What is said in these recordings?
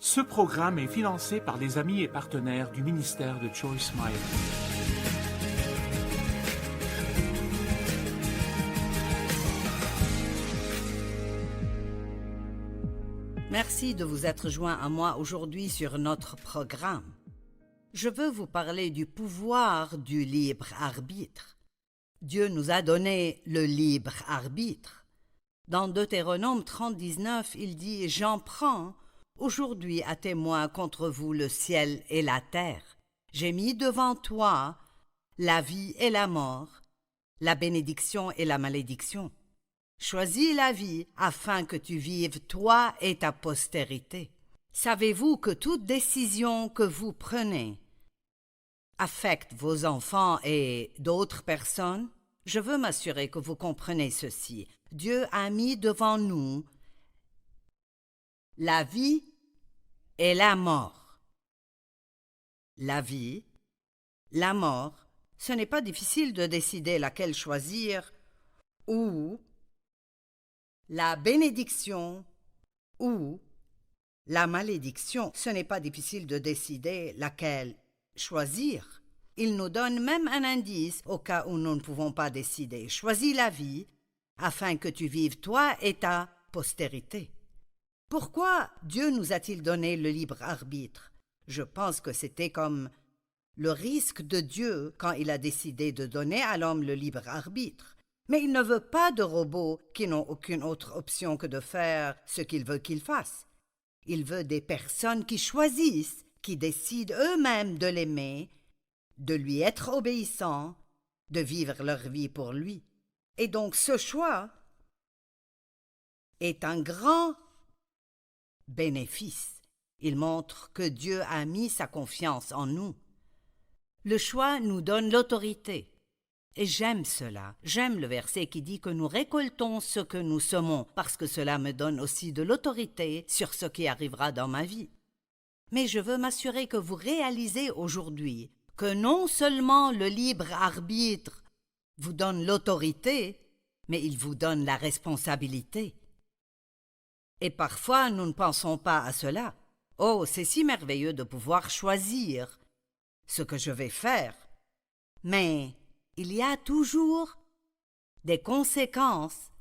Ce programme est financé par les amis et partenaires du ministère de Joyce Meyer. Merci de vous être joint à moi aujourd'hui sur notre programme. Je veux vous parler du pouvoir du libre arbitre. Dieu nous a donné le libre arbitre. Dans Deutéronome 30:19, il dit « J'en prends aujourd'hui à témoin contre vous le ciel et la terre. J'ai mis devant toi la vie et la mort, la bénédiction et la malédiction. Choisis la vie afin que tu vives toi et ta postérité. » Savez-vous que toute décision que vous prenez affecte vos enfants et d'autres personnes? Je veux m'assurer que vous comprenez ceci. Dieu a mis devant nous la vie et la mort. La vie, la mort, ce n'est pas difficile de décider laquelle choisir, ou la bénédiction ou la malédiction. Ce n'est pas difficile de décider laquelle choisir. Il nous donne même un indice au cas où nous ne pouvons pas décider. Choisis la vie afin que tu vives toi et ta postérité. Pourquoi Dieu nous a-t-il donné le libre arbitre? Je pense que c'était comme le risque de Dieu quand il a décidé de donner à l'homme le libre arbitre. Mais il ne veut pas de robots qui n'ont aucune autre option que de faire ce qu'il veut qu'ils fassent. Il veut des personnes qui choisissent, qui décident eux-mêmes de l'aimer, de lui être obéissants, de vivre leur vie pour lui. Et donc ce choix est un grand bénéfice. Il montre que Dieu a mis sa confiance en nous. Le choix nous donne l'autorité. Et j'aime cela. J'aime le verset qui dit que nous récoltons ce que nous semons, parce que cela me donne aussi de l'autorité sur ce qui arrivera dans ma vie. Mais je veux m'assurer que vous réalisez aujourd'hui que non seulement le libre arbitre vous donne l'autorité, mais il vous donne la responsabilité. Et parfois, nous ne pensons pas à cela. Oh, c'est si merveilleux de pouvoir choisir ce que je vais faire. Mais il y a toujours des conséquences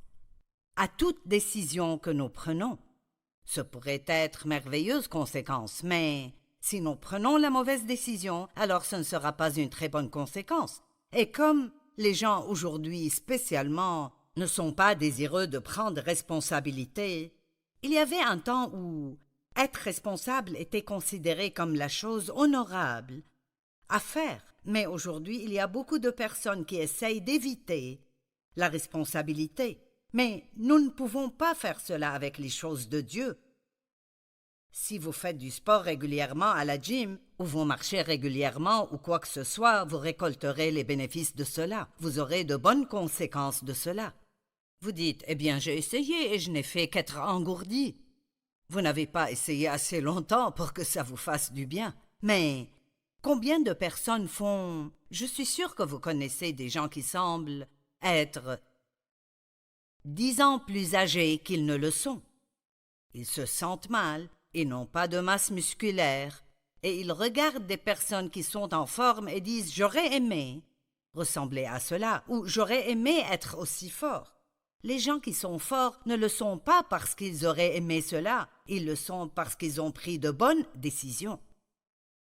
à toute décision que nous prenons. Ce pourrait être merveilleuses conséquences, mais si nous prenons la mauvaise décision, alors ce ne sera pas une très bonne conséquence. Et comme les gens aujourd'hui spécialement ne sont pas désireux de prendre responsabilité, il y avait un temps où être responsable était considéré comme la chose honorable à faire. Mais aujourd'hui, il y a beaucoup de personnes qui essayent d'éviter la responsabilité. Mais nous ne pouvons pas faire cela avec les choses de Dieu. Si vous faites du sport régulièrement à la gym, ou vous marchez régulièrement, ou quoi que ce soit, vous récolterez les bénéfices de cela. Vous aurez de bonnes conséquences de cela. Vous dites, eh bien, j'ai essayé et je n'ai fait qu'être engourdi. Vous n'avez pas essayé assez longtemps pour que ça vous fasse du bien. Mais combien de personnes font... Je suis sûre que vous connaissez des gens qui semblent être 10 ans plus âgés qu'ils ne le sont. Ils se sentent mal, ils n'ont pas de masse musculaire, et ils regardent des personnes qui sont en forme et disent « j'aurais aimé ressembler à cela » ou « j'aurais aimé être aussi fort ». Les gens qui sont forts ne le sont pas parce qu'ils auraient aimé cela, ils le sont parce qu'ils ont pris de bonnes décisions.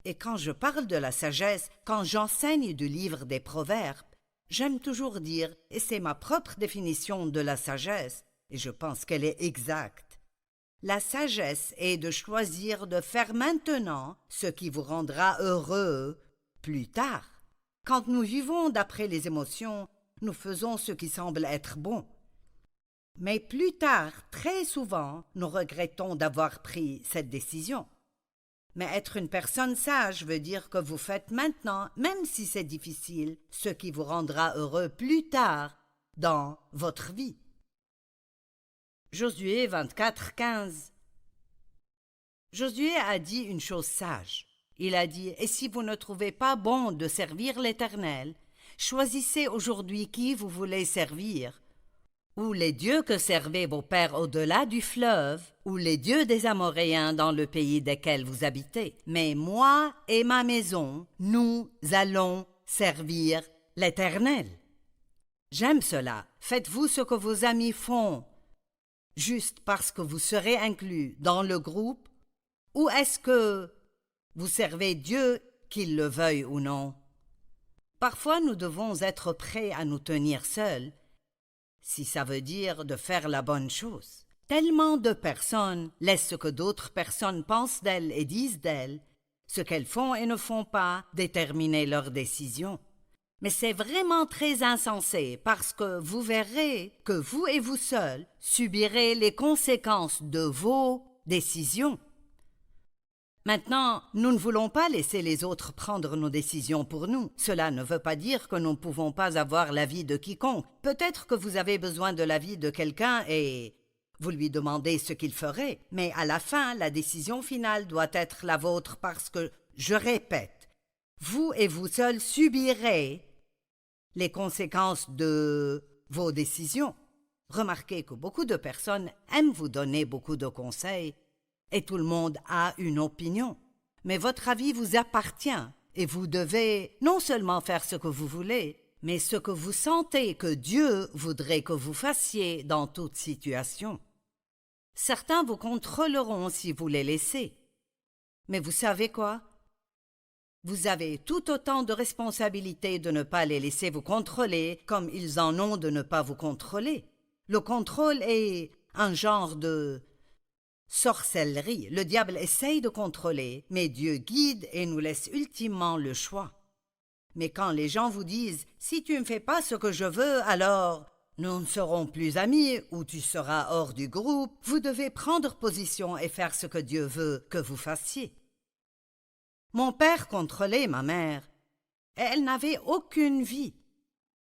Et quand je parle de la sagesse, quand j'enseigne du livre des Proverbes, j'aime toujours dire, et c'est ma propre définition de la sagesse, et je pense qu'elle est exacte, la sagesse est de choisir de faire maintenant ce qui vous rendra heureux plus tard. Quand nous vivons d'après les émotions, nous faisons ce qui semble être bon. Mais plus tard, très souvent, nous regrettons d'avoir pris cette décision. Mais être une personne sage veut dire que vous faites maintenant, même si c'est difficile, ce qui vous rendra heureux plus tard dans votre vie. Josué 24:15. Josué a dit une chose sage. Il a dit « Et si vous ne trouvez pas bon de servir l'Éternel, choisissez aujourd'hui qui vous voulez servir, ou les dieux que servaient vos pères au-delà du fleuve, ou les dieux des Amoréens dans le pays desquels vous habitez. Mais moi et ma maison, nous allons servir l'Éternel. J'aime cela. Faites-vous ce que vos amis font, juste parce que vous serez inclus dans le groupe, ou est-ce que vous servez Dieu, qu'il le veuille ou non? Parfois, nous devons être prêts à nous tenir seuls, si ça veut dire de faire la bonne chose. Tellement de personnes laissent ce que d'autres personnes pensent d'elles et disent d'elles, ce qu'elles font et ne font pas, déterminer leurs décisions. Mais c'est vraiment très insensé parce que vous verrez que vous et vous seuls subirez les conséquences de vos décisions. Maintenant, nous ne voulons pas laisser les autres prendre nos décisions pour nous. Cela ne veut pas dire que nous ne pouvons pas avoir l'avis de quiconque. Peut-être que vous avez besoin de l'avis de quelqu'un et vous lui demandez ce qu'il ferait, mais à la fin, la décision finale doit être la vôtre parce que, je répète, vous et vous seuls subirez les conséquences de vos décisions. Remarquez que beaucoup de personnes aiment vous donner beaucoup de conseils et tout le monde a une opinion. Mais votre avis vous appartient et vous devez non seulement faire ce que vous voulez, mais ce que vous sentez que Dieu voudrait que vous fassiez dans toute situation. Certains vous contrôleront si vous les laissez. Mais vous savez quoi? Vous avez tout autant de responsabilités de ne pas les laisser vous contrôler comme ils en ont de ne pas vous contrôler. Le contrôle est un genre de sorcellerie. Le diable essaye de contrôler, mais Dieu guide et nous laisse ultimement le choix. Mais quand les gens vous disent « Si tu ne fais pas ce que je veux, alors nous ne serons plus amis ou tu seras hors du groupe », vous devez prendre position et faire ce que Dieu veut que vous fassiez. Mon père contrôlait ma mère, et elle n'avait aucune vie.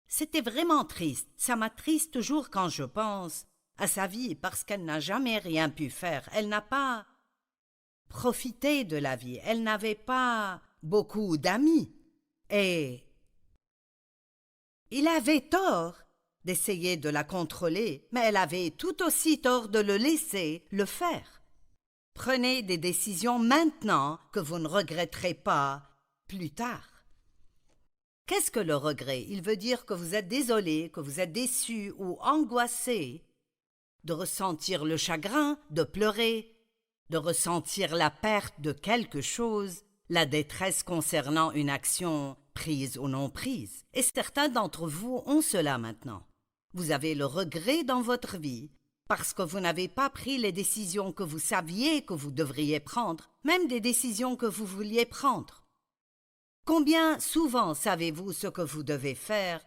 C'était vraiment triste. Ça m'attriste toujours quand je pense à sa vie parce qu'elle n'a jamais rien pu faire. Elle n'a pas profité de la vie. Elle n'avait pas beaucoup d'amis. Et il avait tort d'essayer de la contrôler, mais elle avait tout aussi tort de le laisser le faire. Prenez des décisions maintenant que vous ne regretterez pas plus tard. Qu'est-ce que le regret? Il veut dire que vous êtes désolé, que vous êtes déçu ou angoissé, de ressentir le chagrin, de pleurer, de ressentir la perte de quelque chose, la détresse concernant une action prise ou non prise. Et certains d'entre vous ont cela maintenant. Vous avez le regret dans votre vie parce que vous n'avez pas pris les décisions que vous saviez que vous devriez prendre, même des décisions que vous vouliez prendre. Combien souvent savez-vous ce que vous devez faire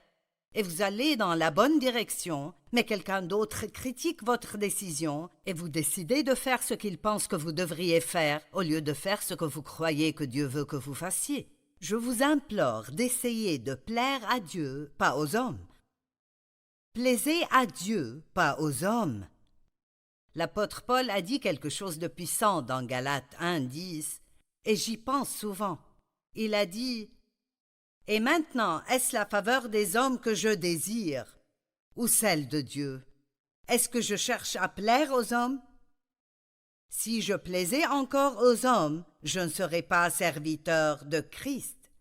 et vous allez dans la bonne direction, mais quelqu'un d'autre critique votre décision et vous décidez de faire ce qu'il pense que vous devriez faire au lieu de faire ce que vous croyez que Dieu veut que vous fassiez. Je vous implore d'essayer de plaire à Dieu, pas aux hommes. Plaisez à Dieu, pas aux hommes. L'apôtre Paul a dit quelque chose de puissant dans Galates 1:10, et j'y pense souvent. Il a dit « Et maintenant, est-ce la faveur des hommes que je désire, ou celle de Dieu? Est-ce que je cherche à plaire aux hommes? Si je plaisais encore aux hommes, je ne serais pas serviteur de Christ. »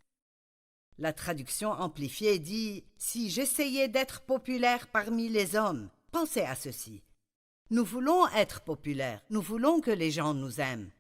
La traduction amplifiée dit « Si j'essayais d'être populaire parmi les hommes, pensez à ceci. Nous voulons être populaires, nous voulons que les gens nous aiment.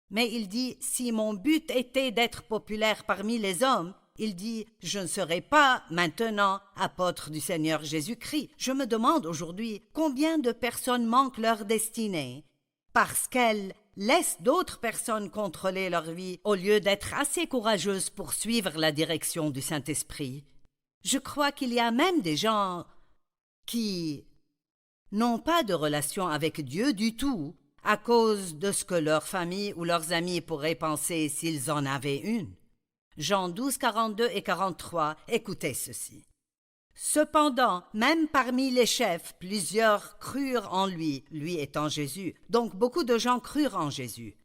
Mais il dit, si mon but était d'être populaire parmi les hommes, il dit, je ne serai pas maintenant apôtre du Seigneur Jésus-Christ. Je me demande aujourd'hui combien de personnes manquent leur destinée parce qu'elles laissent d'autres personnes contrôler leur vie au lieu d'être assez courageuses pour suivre la direction du Saint-Esprit. Je crois qu'il y a même des gens qui n'ont pas de relation avec Dieu du tout, à cause de ce que leur famille ou leurs amis pourraient penser s'ils en avaient une. Jean 12, 42 et 43, écoutez ceci. Cependant, même parmi les chefs, plusieurs crurent en lui, lui étant Jésus. Donc beaucoup de gens crurent en Jésus.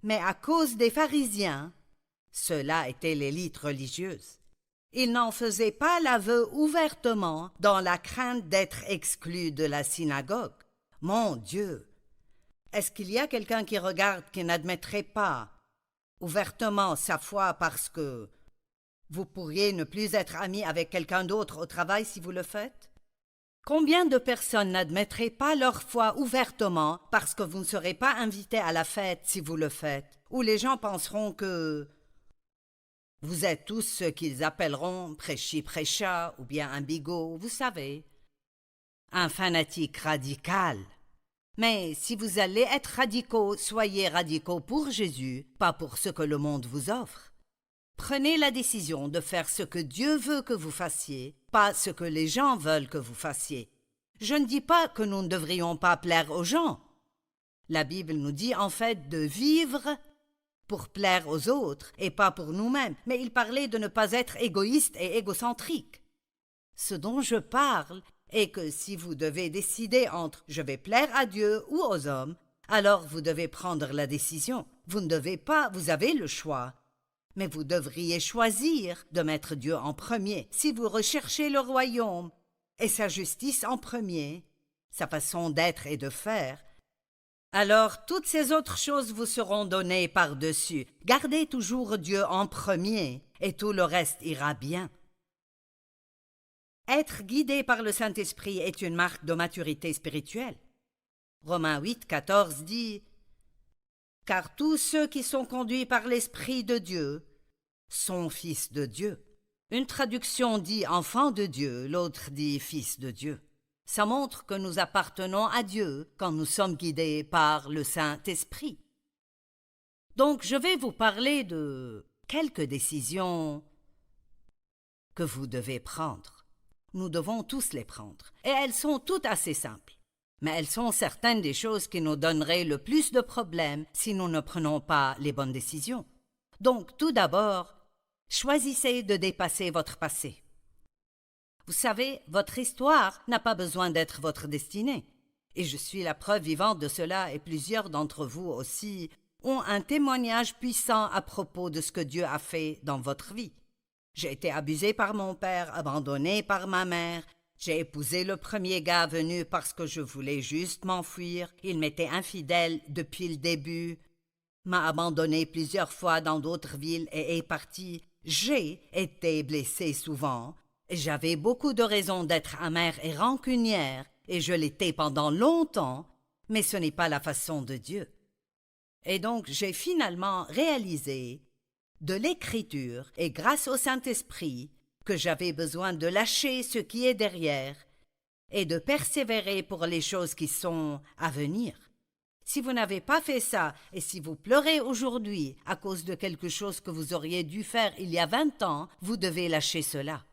Mais à cause des pharisiens, ceux-là étaient l'élite religieuse, Ils n'en faisaient pas l'aveu ouvertement dans la crainte d'être exclus de la synagogue. Mon Dieu! Est-ce qu'il y a quelqu'un qui regarde qui n'admettrait pas ouvertement sa foi parce que vous pourriez ne plus être ami avec quelqu'un d'autre au travail si vous le faites? Combien de personnes n'admettraient pas leur foi ouvertement parce que vous ne serez pas invité à la fête si vous le faites, ou les gens penseront que vous êtes tous ce qu'ils appelleront prêchi-prêcha ou bien un bigot, vous savez, un fanatique radical. Mais si vous allez être radicaux, soyez radicaux pour Jésus, pas pour ce que le monde vous offre. Prenez la décision de faire ce que Dieu veut que vous fassiez, pas ce que les gens veulent que vous fassiez. Je ne dis pas que nous ne devrions pas plaire aux gens. La Bible nous dit en fait de vivre pour plaire aux autres et pas pour nous-mêmes, mais il parlait de ne pas être égoïste et égocentrique. Ce dont je parle est que si vous devez décider entre « je vais plaire à Dieu » ou aux hommes, alors vous devez prendre la décision. Vous ne devez pas, vous avez le choix. Mais vous devriez choisir de mettre Dieu en premier. Si vous recherchez le royaume et sa justice en premier, sa façon d'être et de faire, alors toutes ces autres choses vous seront données par-dessus. Gardez toujours Dieu en premier et tout le reste ira bien. Être guidé par le Saint-Esprit est une marque de maturité spirituelle. Romains 8, 14 dit « Car tous ceux qui sont conduits par l'Esprit de Dieu sont fils de Dieu. » Une traduction dit « enfant de Dieu », l'autre dit « fils de Dieu ». Ça montre que nous appartenons à Dieu quand nous sommes guidés par le Saint-Esprit. Donc je vais vous parler de quelques décisions que vous devez prendre. Nous devons tous les prendre, et elles sont toutes assez simples. Mais elles sont certaines des choses qui nous donneraient le plus de problèmes si nous ne prenons pas les bonnes décisions. Donc, tout d'abord, choisissez de dépasser votre passé. Vous savez, votre histoire n'a pas besoin d'être votre destinée. Et je suis la preuve vivante de cela, et plusieurs d'entre vous aussi ont un témoignage puissant à propos de ce que Dieu a fait dans votre vie. J'ai été abusée par mon père, abandonnée par ma mère. J'ai épousé le premier gars venu parce que je voulais juste m'enfuir. Il m'était infidèle depuis le début, m'a abandonnée plusieurs fois dans d'autres villes et est parti. J'ai été blessée souvent. J'avais beaucoup de raisons d'être amère et rancunière, et je l'étais pendant longtemps, mais ce n'est pas la façon de Dieu. Et donc j'ai finalement réalisé de l'Écriture et grâce au Saint-Esprit que j'avais besoin de lâcher ce qui est derrière et de persévérer pour les choses qui sont à venir. Si vous n'avez pas fait ça et si vous pleurez aujourd'hui à cause de quelque chose que vous auriez dû faire il y a 20 ans, vous devez lâcher cela.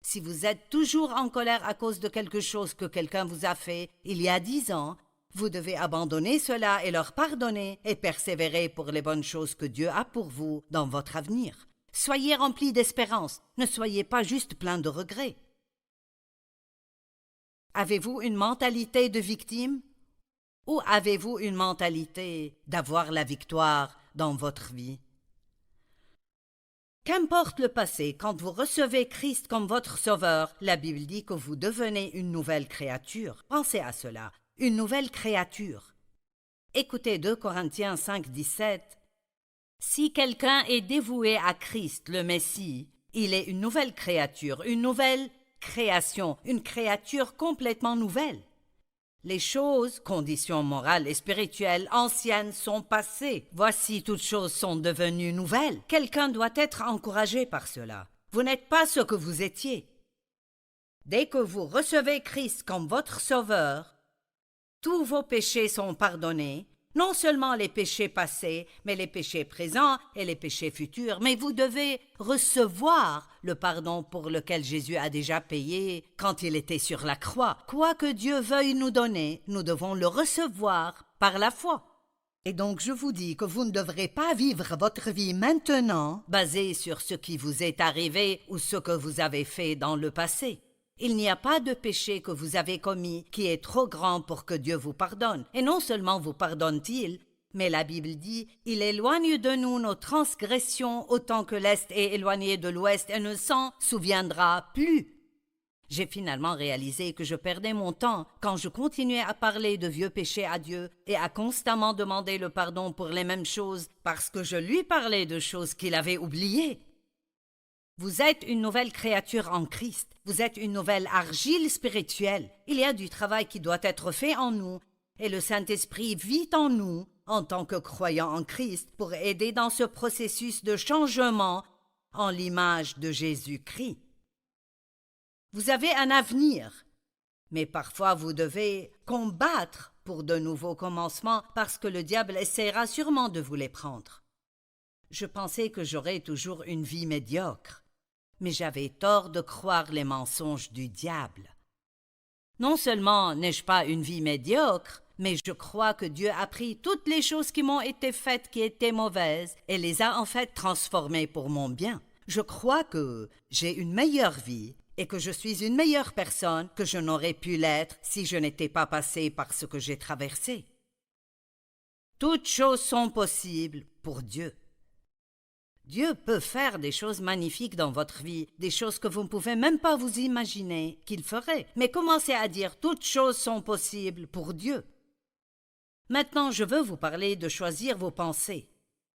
Si vous êtes toujours en colère à cause de quelque chose que quelqu'un vous a fait il y a 10 ans, vous devez abandonner cela et leur pardonner et persévérer pour les bonnes choses que Dieu a pour vous dans votre avenir. Soyez remplis d'espérance, ne soyez pas juste pleins de regrets. Avez-vous une mentalité de victime ou avez-vous une mentalité d'avoir la victoire dans votre vie? Qu'importe le passé, quand vous recevez Christ comme votre sauveur, la Bible dit que vous devenez une nouvelle créature. Pensez à cela, une nouvelle créature. Écoutez 2 Corinthiens 5, 17. Si quelqu'un est dévoué à Christ, le Messie, il est une nouvelle créature, une nouvelle création, une créature complètement nouvelle. Les choses, conditions morales et spirituelles anciennes sont passées. Voici toutes choses sont devenues nouvelles. Quelqu'un doit être encouragé par cela. Vous n'êtes pas ce que vous étiez. Dès que vous recevez Christ comme votre sauveur, tous vos péchés sont pardonnés. Non seulement les péchés passés, mais les péchés présents et les péchés futurs, mais vous devez recevoir le pardon pour lequel Jésus a déjà payé quand il était sur la croix. Quoi que Dieu veuille nous donner, nous devons le recevoir par la foi. Et donc je vous dis que vous ne devrez pas vivre votre vie maintenant basée sur ce qui vous est arrivé ou ce que vous avez fait dans le passé. Il n'y a pas de péché que vous avez commis qui est trop grand pour que Dieu vous pardonne. Et non seulement vous pardonne-t-il, Mais la Bible dit « Il éloigne de nous nos transgressions autant que l'Est est éloigné de l'Ouest et ne s'en souviendra plus. » J'ai finalement réalisé que je perdais mon temps quand je continuais à parler de vieux péchés à Dieu et à constamment demander le pardon pour les mêmes choses parce que je lui parlais de choses qu'il avait oubliées. Vous êtes une nouvelle créature en Christ. Vous êtes une nouvelle argile spirituelle. Il y a du travail qui doit être fait en nous et le Saint-Esprit vit en nous en tant que croyants en Christ pour aider dans ce processus de changement en l'image de Jésus-Christ. Vous avez un avenir, mais parfois vous devez combattre pour de nouveaux commencements parce que le diable essaiera sûrement de vous les prendre. Je pensais que j'aurais toujours une vie médiocre, mais j'avais tort de croire les mensonges du diable. Non seulement n'ai-je pas une vie médiocre, mais je crois que Dieu a pris toutes les choses qui m'ont été faites qui étaient mauvaises et les a en fait transformées pour mon bien. Je crois que j'ai une meilleure vie et que je suis une meilleure personne que je n'aurais pu l'être si je n'étais pas passé par ce que j'ai traversé. Toutes choses sont possibles pour Dieu. Dieu peut faire des choses magnifiques dans votre vie, des choses que vous ne pouvez même pas vous imaginer qu'il ferait. Mais commencez à dire « toutes choses sont possibles pour Dieu ». Maintenant, je veux vous parler de choisir vos pensées.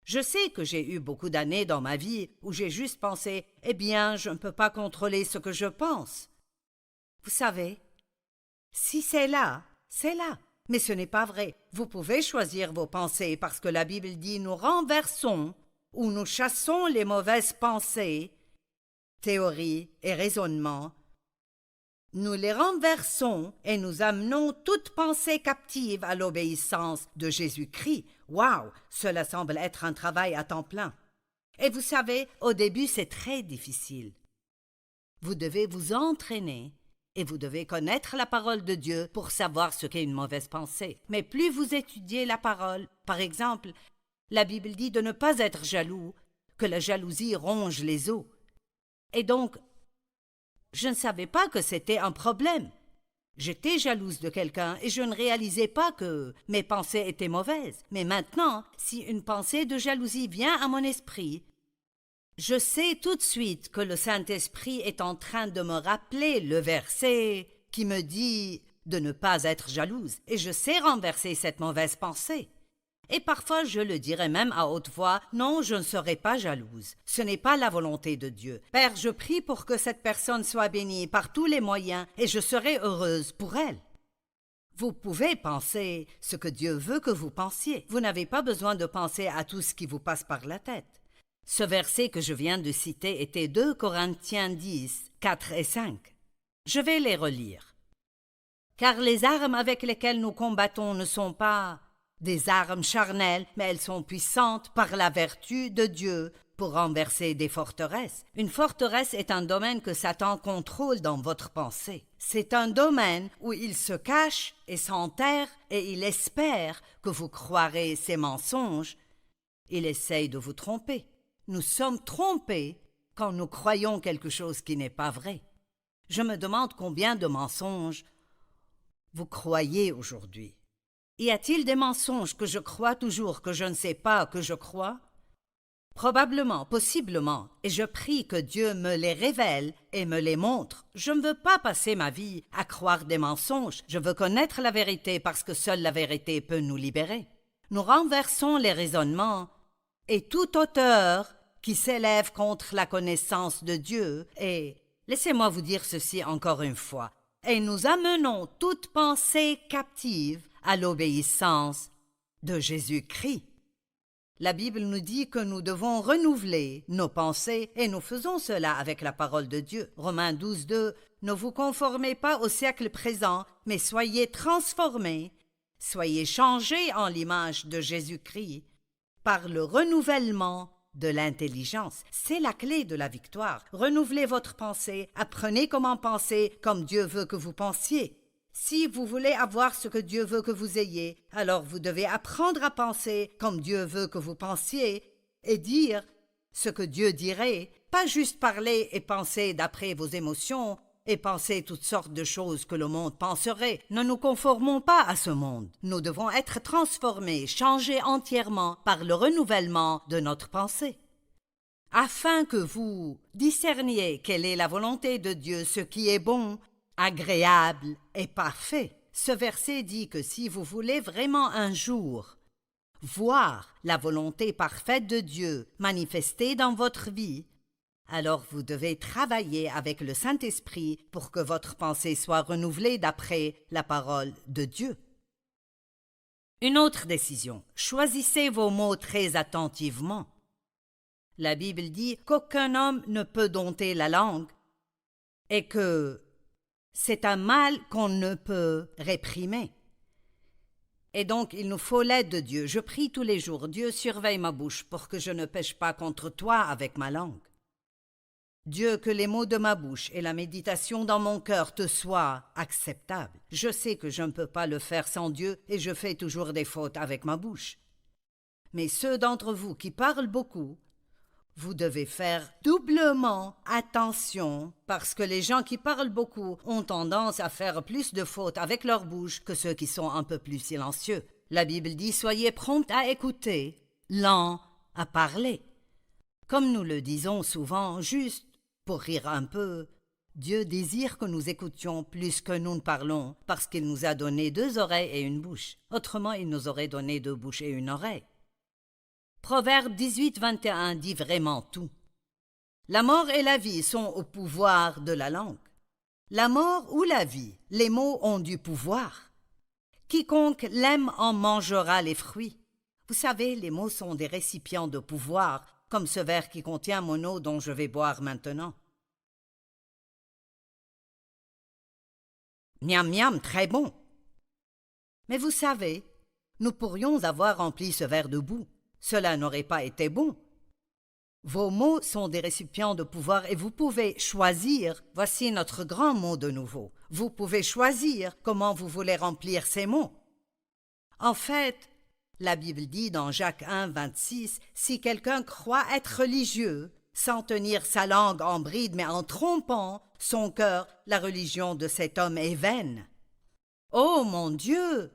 Je sais que j'ai eu beaucoup d'années dans ma vie où j'ai juste pensé « eh bien, je ne peux pas contrôler ce que je pense ». Vous savez, si c'est là, c'est là. Mais ce n'est pas vrai. Vous pouvez choisir vos pensées parce que la Bible dit « nous renversons » où nous chassons les mauvaises pensées, théories et raisonnements, nous les renversons et nous amenons toute pensée captive à l'obéissance de Jésus-Christ. Waouh, cela semble être un travail à temps plein. Et vous savez, au début, c'est très difficile. Vous devez vous entraîner et vous devez connaître la parole de Dieu pour savoir ce qu'est une mauvaise pensée. Mais plus vous étudiez la parole, par exemple, la Bible dit de ne pas être jaloux, que la jalousie ronge les os. Et donc, je ne savais pas que c'était un problème. J'étais jalouse de quelqu'un et je ne réalisais pas que mes pensées étaient mauvaises. Mais maintenant, si une pensée de jalousie vient à mon esprit, je sais tout de suite que le Saint-Esprit est en train de me rappeler le verset qui me dit de ne pas être jalouse, et je sais renverser cette mauvaise pensée. Et parfois je le dirais même à haute voix, non, je ne serai pas jalouse. Ce n'est pas la volonté de Dieu. Père, je prie pour que cette personne soit bénie par tous les moyens et je serai heureuse pour elle. Vous pouvez penser ce que Dieu veut que vous pensiez. Vous n'avez pas besoin de penser à tout ce qui vous passe par la tête. Ce verset que je viens de citer était 2 Corinthiens 10, 4 et 5. Je vais les relire. Car les armes avec lesquelles nous combattons ne sont pas des armes charnelles, mais elles sont puissantes par la vertu de Dieu pour renverser des forteresses. Une forteresse est un domaine que Satan contrôle dans votre pensée. C'est un domaine où il se cache et s'enterre et il espère que vous croirez ses mensonges. Il essaye de vous tromper. Nous sommes trompés quand nous croyons quelque chose qui n'est pas vrai. Je me demande combien de mensonges vous croyez aujourd'hui. Y a-t-il des mensonges que je crois toujours que je ne sais pas que je crois? Probablement, possiblement, et je prie que Dieu me les révèle et me les montre. Je ne veux pas passer ma vie à croire des mensonges, je veux connaître la vérité parce que seule la vérité peut nous libérer. Nous renversons les raisonnements et toute hauteur qui s'élève contre la connaissance de Dieu et, laissez-moi vous dire ceci encore une fois, et nous amenons toute pensée captive à l'obéissance de Jésus-Christ. La Bible nous dit que nous devons renouveler nos pensées et nous faisons cela avec la parole de Dieu. Romains 12, 2, ne vous conformez pas au siècle présent, mais soyez transformés, soyez changés en l'image de Jésus-Christ par le renouvellement de l'intelligence. C'est la clé de la victoire. Renouvelez votre pensée, apprenez comment penser comme Dieu veut que vous pensiez. Si vous voulez avoir ce que Dieu veut que vous ayez, alors vous devez apprendre à penser comme Dieu veut que vous pensiez et dire ce que Dieu dirait, pas juste parler et penser d'après vos émotions et penser toutes sortes de choses que le monde penserait. Ne nous conformons pas à ce monde. Nous devons être transformés, changés entièrement par le renouvellement de notre pensée. Afin que vous discerniez quelle est la volonté de Dieu, ce qui est bon, agréable et parfait. Ce verset dit que si vous voulez vraiment un jour voir la volonté parfaite de Dieu manifestée dans votre vie, alors vous devez travailler avec le Saint-Esprit pour que votre pensée soit renouvelée d'après la parole de Dieu. Une autre décision. Choisissez vos mots très attentivement. La Bible dit qu'aucun homme ne peut dompter la langue et que c'est un mal qu'on ne peut réprimer. Et donc, il nous faut l'aide de Dieu. Je prie tous les jours, Dieu surveille ma bouche pour que je ne pêche pas contre toi avec ma langue. Dieu, que les mots de ma bouche et la méditation dans mon cœur te soient acceptables. Je sais que je ne peux pas le faire sans Dieu et je fais toujours des fautes avec ma bouche. Mais ceux d'entre vous qui parlent beaucoup, vous devez faire doublement attention parce que les gens qui parlent beaucoup ont tendance à faire plus de fautes avec leur bouche que ceux qui sont un peu plus silencieux. La Bible dit « Soyez prompts à écouter, lents à parler ». Comme nous le disons souvent, juste pour rire un peu, Dieu désire que nous écoutions plus que nous ne parlons parce qu'il nous a donné 2 oreilles et une bouche. Autrement, il nous aurait donné 2 bouches et une oreille. Proverbe 18-21 dit vraiment tout. La mort et la vie sont au pouvoir de la langue. La mort ou la vie, les mots ont du pouvoir. Quiconque l'aime en mangera les fruits. Vous savez, les mots sont des récipients de pouvoir, comme ce verre qui contient mon eau dont je vais boire maintenant. Miam miam, très bon. Mais vous savez, nous pourrions avoir rempli ce verre de boue. Cela n'aurait pas été bon. Vos mots sont des récipients de pouvoir et vous pouvez choisir, voici notre grand mot de nouveau, vous pouvez choisir comment vous voulez remplir ces mots. En fait, la Bible dit dans Jacques 1:26, si quelqu'un croit être religieux, sans tenir sa langue en bride mais en trompant son cœur, la religion de cet homme est vaine. Oh mon Dieu!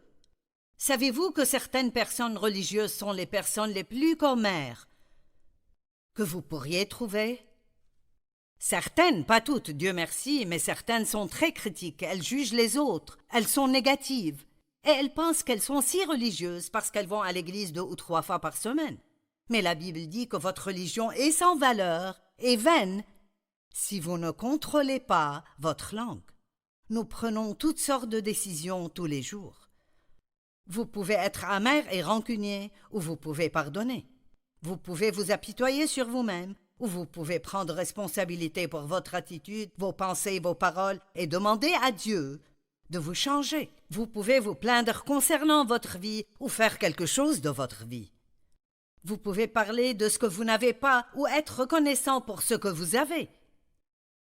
Savez-vous que certaines personnes religieuses sont les personnes les plus commères que vous pourriez trouver? Certaines, pas toutes, Dieu merci, mais certaines sont très critiques, elles jugent les autres, elles sont négatives, et elles pensent qu'elles sont si religieuses parce qu'elles vont à l'église 2 ou 3 fois par semaine. Mais la Bible dit que votre religion est sans valeur et vaine si vous ne contrôlez pas votre langue. Nous prenons toutes sortes de décisions tous les jours. Vous pouvez être amer et rancunier, ou vous pouvez pardonner. Vous pouvez vous apitoyer sur vous-même, ou vous pouvez prendre responsabilité pour votre attitude, vos pensées, vos paroles, et demander à Dieu de vous changer. Vous pouvez vous plaindre concernant votre vie, ou faire quelque chose de votre vie. Vous pouvez parler de ce que vous n'avez pas, ou être reconnaissant pour ce que vous avez.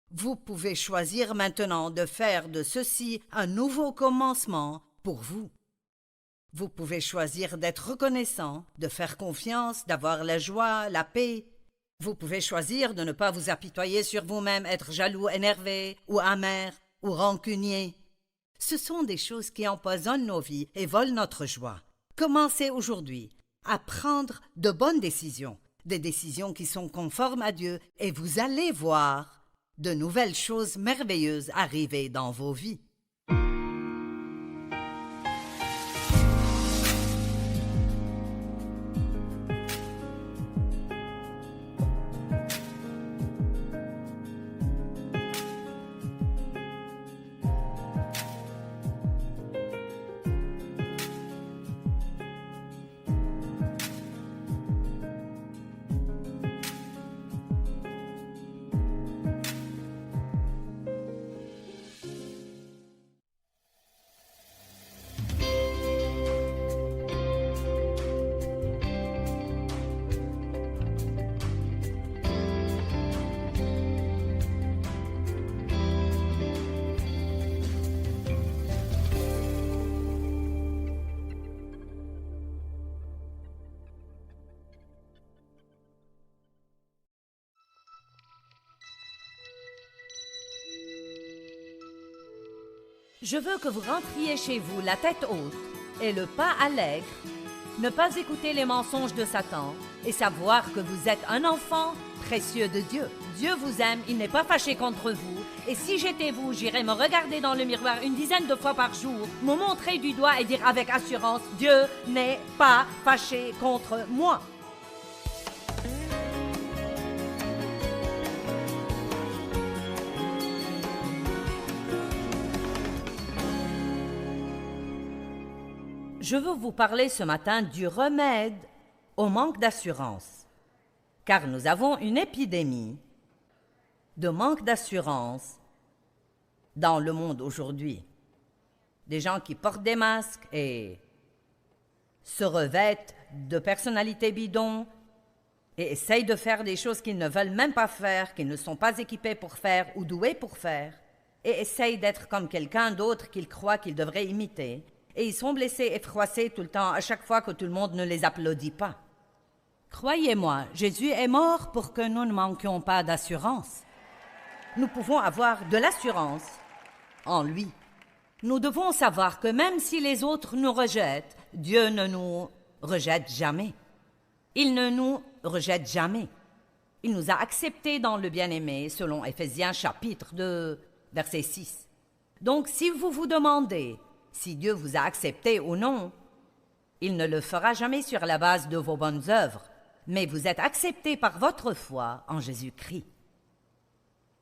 Vous pouvez choisir maintenant de faire de ceci un nouveau commencement pour vous. Vous pouvez choisir d'être reconnaissant, de faire confiance, d'avoir la joie, la paix. Vous pouvez choisir de ne pas vous apitoyer sur vous-même, être jaloux, énervé, ou amer, ou rancunier. Ce sont des choses qui empoisonnent nos vies et volent notre joie. Commencez aujourd'hui à prendre de bonnes décisions, des décisions qui sont conformes à Dieu, et vous allez voir de nouvelles choses merveilleuses arriver dans vos vies. Je veux que vous rentriez chez vous la tête haute et le pas allègre, ne pas écouter les mensonges de Satan et savoir que vous êtes un enfant précieux de Dieu. Dieu vous aime, il n'est pas fâché contre vous. Et si j'étais vous, j'irais me regarder dans le miroir une dizaine de fois par jour, me montrer du doigt et dire avec assurance, Dieu n'est pas fâché contre moi. Je veux vous parler ce matin du remède au manque d'assurance, car nous avons une épidémie de manque d'assurance dans le monde aujourd'hui. Des gens qui portent des masques et se revêtent de personnalités bidons et essayent de faire des choses qu'ils ne veulent même pas faire, qu'ils ne sont pas équipés pour faire ou doués pour faire, et essayent d'être comme quelqu'un d'autre qu'ils croient qu'ils devraient imiter. Et ils sont blessés et froissés tout le temps à chaque fois que tout le monde ne les applaudit pas. Croyez-moi, Jésus est mort pour que nous ne manquions pas d'assurance. Nous pouvons avoir de l'assurance en lui. Nous devons savoir que même si les autres nous rejettent, Dieu ne nous rejette jamais. Il ne nous rejette jamais. Il nous a acceptés dans le bien-aimé, selon Éphésiens chapitre 2, verset 6. Donc si vous vous demandez si Dieu vous a accepté ou non, il ne le fera jamais sur la base de vos bonnes œuvres, mais vous êtes acceptés par votre foi en Jésus-Christ.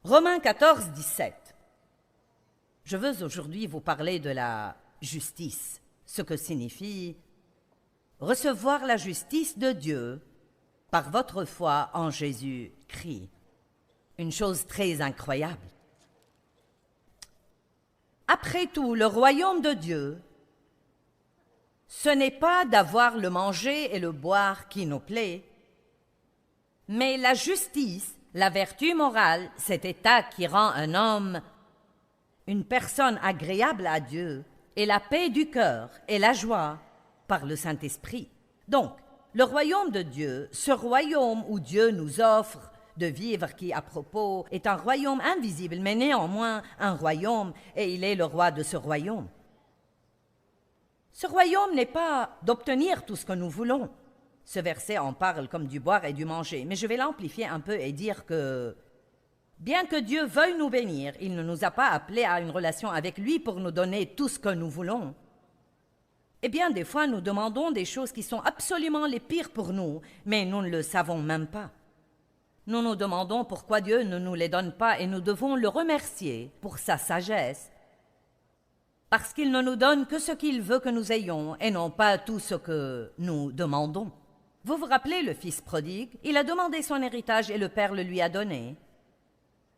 Romains 14, 17. Je veux aujourd'hui vous parler de la justice, ce que signifie recevoir la justice de Dieu par votre foi en Jésus-Christ. Une chose très incroyable. Après tout, le royaume de Dieu, ce n'est pas d'avoir le manger et le boire qui nous plaît, mais la justice, la vertu morale, cet état qui rend un homme une personne agréable à Dieu, et la paix du cœur et la joie par le Saint-Esprit. Donc, le royaume de Dieu, ce royaume où Dieu nous offre de vivre qui, à propos, est un royaume invisible, mais néanmoins un royaume, et il est le roi de ce royaume. Ce royaume n'est pas d'obtenir tout ce que nous voulons. Ce verset en parle comme du boire et du manger, mais je vais l'amplifier un peu et dire que, bien que Dieu veuille nous bénir, il ne nous a pas appelés à une relation avec lui pour nous donner tout ce que nous voulons. Eh bien, des fois, nous demandons des choses qui sont absolument les pires pour nous, mais nous ne le savons même pas. Nous nous demandons pourquoi Dieu ne nous les donne pas et nous devons le remercier pour sa sagesse, parce qu'il ne nous donne que ce qu'il veut que nous ayons et non pas tout ce que nous demandons. Vous vous rappelez le fils prodigue? Il a demandé son héritage et le père le lui a donné.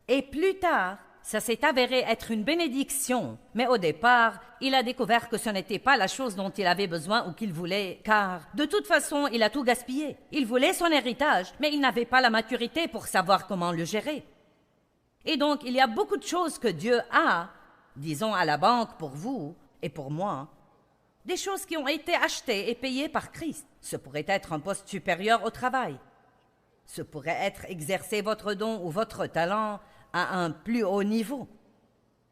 Et plus tard, ça s'est avéré être une bénédiction, mais au départ, il a découvert que ce n'était pas la chose dont il avait besoin ou qu'il voulait, car de toute façon, il a tout gaspillé. Il voulait son héritage, mais il n'avait pas la maturité pour savoir comment le gérer. Et donc, il y a beaucoup de choses que Dieu a, disons à la banque pour vous et pour moi, des choses qui ont été achetées et payées par Christ. Ce pourrait être un poste supérieur au travail. Ce pourrait être exercer votre don ou votre talent à un plus haut niveau.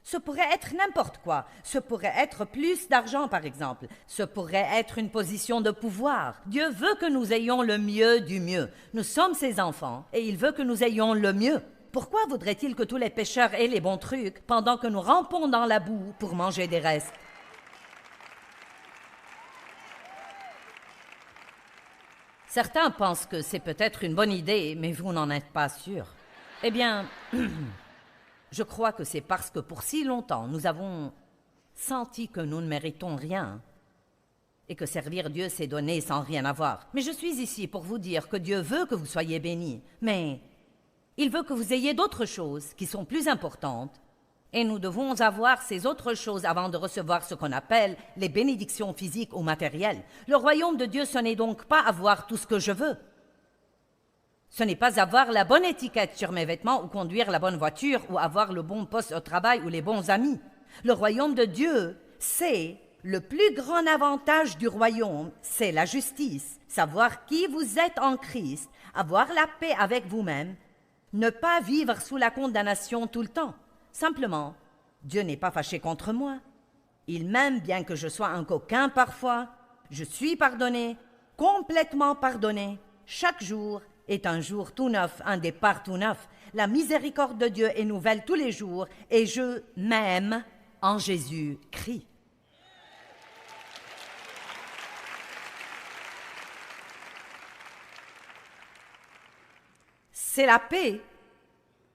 Ce pourrait être n'importe quoi. Ce pourrait être plus d'argent, par exemple. Ce pourrait être une position de pouvoir. Dieu veut que nous ayons le mieux du mieux. Nous sommes ses enfants et il veut que nous ayons le mieux. Pourquoi voudrait-il que tous les pécheurs aient les bons trucs pendant que nous rampons dans la boue pour manger des restes? Certains pensent que c'est peut-être une bonne idée, mais vous n'en êtes pas sûr. Eh bien, je crois que c'est parce que pour si longtemps, nous avons senti que nous ne méritons rien et que servir Dieu, c'est donner sans rien avoir. Mais je suis ici pour vous dire que Dieu veut que vous soyez bénis, mais il veut que vous ayez d'autres choses qui sont plus importantes et nous devons avoir ces autres choses avant de recevoir ce qu'on appelle les bénédictions physiques ou matérielles. Le royaume de Dieu, ce n'est donc pas avoir tout ce que je veux. Ce n'est pas avoir la bonne étiquette sur mes vêtements ou conduire la bonne voiture ou avoir le bon poste au travail ou les bons amis. Le royaume de Dieu, c'est le plus grand avantage du royaume, c'est la justice, savoir qui vous êtes en Christ, avoir la paix avec vous-même, ne pas vivre sous la condamnation tout le temps. Simplement, Dieu n'est pas fâché contre moi. Il m'aime bien que je sois un coquin parfois. Je suis pardonné, complètement pardonné. Chaque jour est un jour tout neuf, un départ tout neuf. La miséricorde de Dieu est nouvelle tous les jours et je m'aime en Jésus-Christ. C'est la paix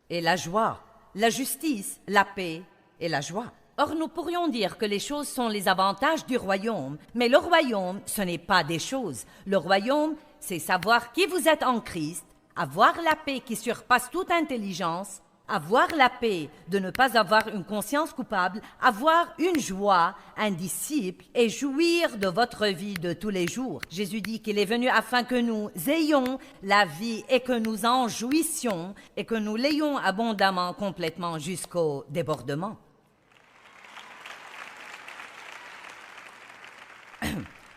et la joie, la justice, la paix et la joie. Or, nous pourrions dire que les choses sont les avantages du royaume, mais le royaume, ce n'est pas des choses. Le royaume, c'est savoir qui vous êtes en Christ, avoir la paix qui surpasse toute intelligence, avoir la paix de ne pas avoir une conscience coupable, avoir une joie indicible et jouir de votre vie de tous les jours. Jésus dit qu'il est venu afin que nous ayons la vie et que nous en jouissions et que nous l'ayons abondamment, complètement jusqu'au débordement.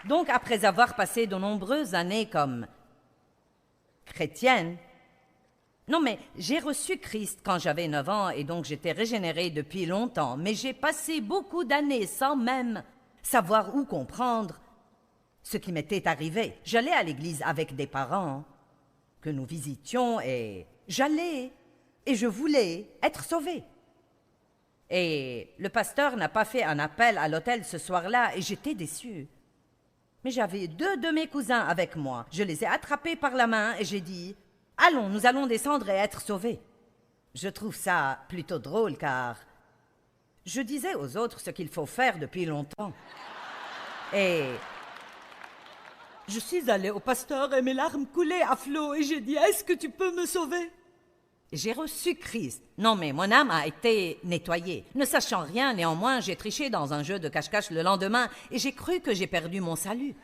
Donc, après avoir passé de nombreuses années comme chrétienne, non, mais j'ai reçu Christ quand j'avais 9 ans et donc j'étais régénérée depuis longtemps. Mais j'ai passé beaucoup d'années sans même savoir ou comprendre ce qui m'était arrivé. J'allais à l'église avec des parents que nous visitions et j'allais et je voulais être sauvée. Et le pasteur n'a pas fait un appel à l'hôtel ce soir-là et j'étais déçue. Mais j'avais 2 de mes cousins avec moi. Je les ai attrapés par la main et j'ai dit... Allons, nous allons descendre et être sauvés. Je trouve ça plutôt drôle car je disais aux autres ce qu'il faut faire depuis longtemps. Et je suis allée au pasteur et mes larmes coulaient à flots et j'ai dit « Est-ce que tu peux me sauver ?» J'ai reçu Christ. Non, mais mon âme a été nettoyée. Ne sachant rien, néanmoins, j'ai triché dans un jeu de cache-cache le lendemain et j'ai cru que j'ai perdu mon salut.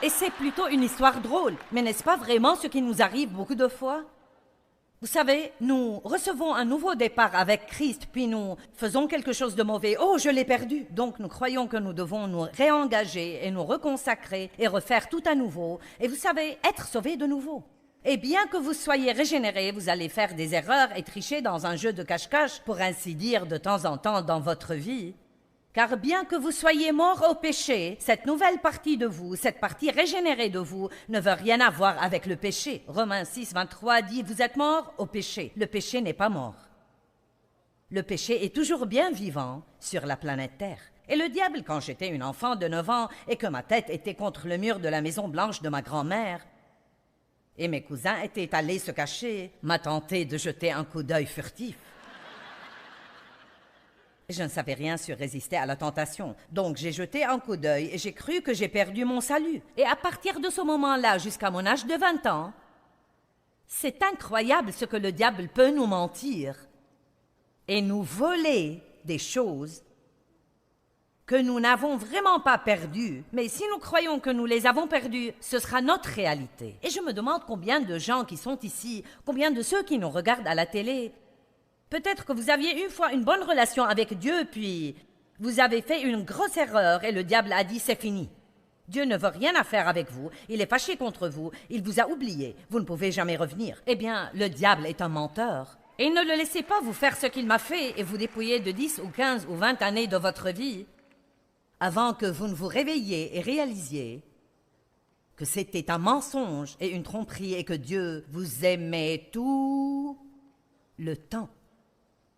Et c'est plutôt une histoire drôle, mais n'est-ce pas vraiment ce qui nous arrive beaucoup de fois? Vous savez, nous recevons un nouveau départ avec Christ, puis nous faisons quelque chose de mauvais. Oh, je l'ai perdu! Donc nous croyons que nous devons nous réengager et nous reconsacrer et refaire tout à nouveau. Et vous savez, être sauvés de nouveau. Et bien que vous soyez régénérés, vous allez faire des erreurs et tricher dans un jeu de cache-cache, pour ainsi dire, de temps en temps dans votre vie. Car bien que vous soyez mort au péché, cette nouvelle partie de vous, cette partie régénérée de vous, ne veut rien avoir avec le péché. Romains 6, 23 dit « Vous êtes morts au péché ». Le péché n'est pas mort. Le péché est toujours bien vivant sur la planète Terre. Et le diable, quand j'étais une enfant de 9 ans et que ma tête était contre le mur de la maison blanche de ma grand-mère, et mes cousins étaient allés se cacher, m'a tenté de jeter un coup d'œil furtif. Je ne savais rien sur résister à la tentation. Donc j'ai jeté un coup d'œil et j'ai cru que j'ai perdu mon salut. Et à partir de ce moment-là, jusqu'à mon âge de 20 ans, c'est incroyable ce que le diable peut nous mentir et nous voler des choses que nous n'avons vraiment pas perdues. Mais si nous croyons que nous les avons perdues, ce sera notre réalité. Et je me demande combien de gens qui sont ici, combien de ceux qui nous regardent à la télé, peut-être que vous aviez une fois une bonne relation avec Dieu, puis vous avez fait une grosse erreur et le diable a dit « c'est fini ». Dieu ne veut rien à faire avec vous, il est fâché contre vous, il vous a oublié, vous ne pouvez jamais revenir. Eh bien, le diable est un menteur. Et ne le laissez pas vous faire ce qu'il m'a fait et vous dépouiller de 10 ou 15 ou 20 années de votre vie avant que vous ne vous réveilliez et réalisiez que c'était un mensonge et une tromperie et que Dieu vous aimait tout le temps.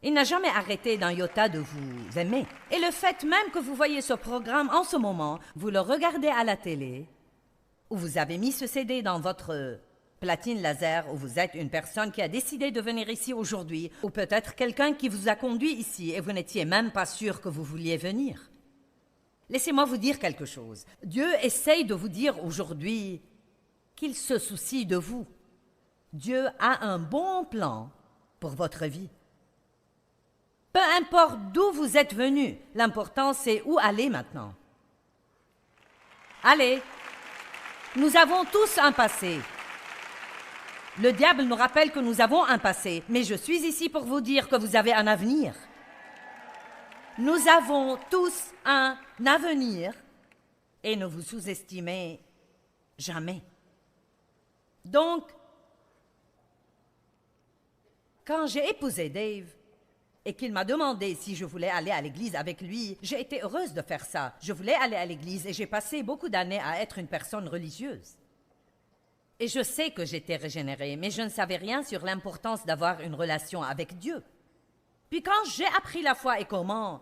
Il n'a jamais arrêté d'un iota de vous aimer. Et le fait même que vous voyez ce programme en ce moment, vous le regardez à la télé, ou vous avez mis ce CD dans votre platine laser, ou vous êtes une personne qui a décidé de venir ici aujourd'hui, ou peut-être quelqu'un qui vous a conduit ici et vous n'étiez même pas sûr que vous vouliez venir. Laissez-moi vous dire quelque chose. Dieu essaye de vous dire aujourd'hui qu'il se soucie de vous. Dieu a un bon plan pour votre vie. Peu importe d'où vous êtes venu, l'important c'est où aller maintenant. Allez, nous avons tous un passé. Le diable nous rappelle que nous avons un passé, mais je suis ici pour vous dire que vous avez un avenir. Nous avons tous un avenir et ne vous sous-estimez jamais. Donc, quand j'ai épousé Dave, et qu'il m'a demandé si je voulais aller à l'église avec lui, j'ai été heureuse de faire ça. Je voulais aller à l'église et j'ai passé beaucoup d'années à être une personne religieuse. Et je sais que j'étais régénérée, mais je ne savais rien sur l'importance d'avoir une relation avec Dieu. Puis quand j'ai appris la foi et comment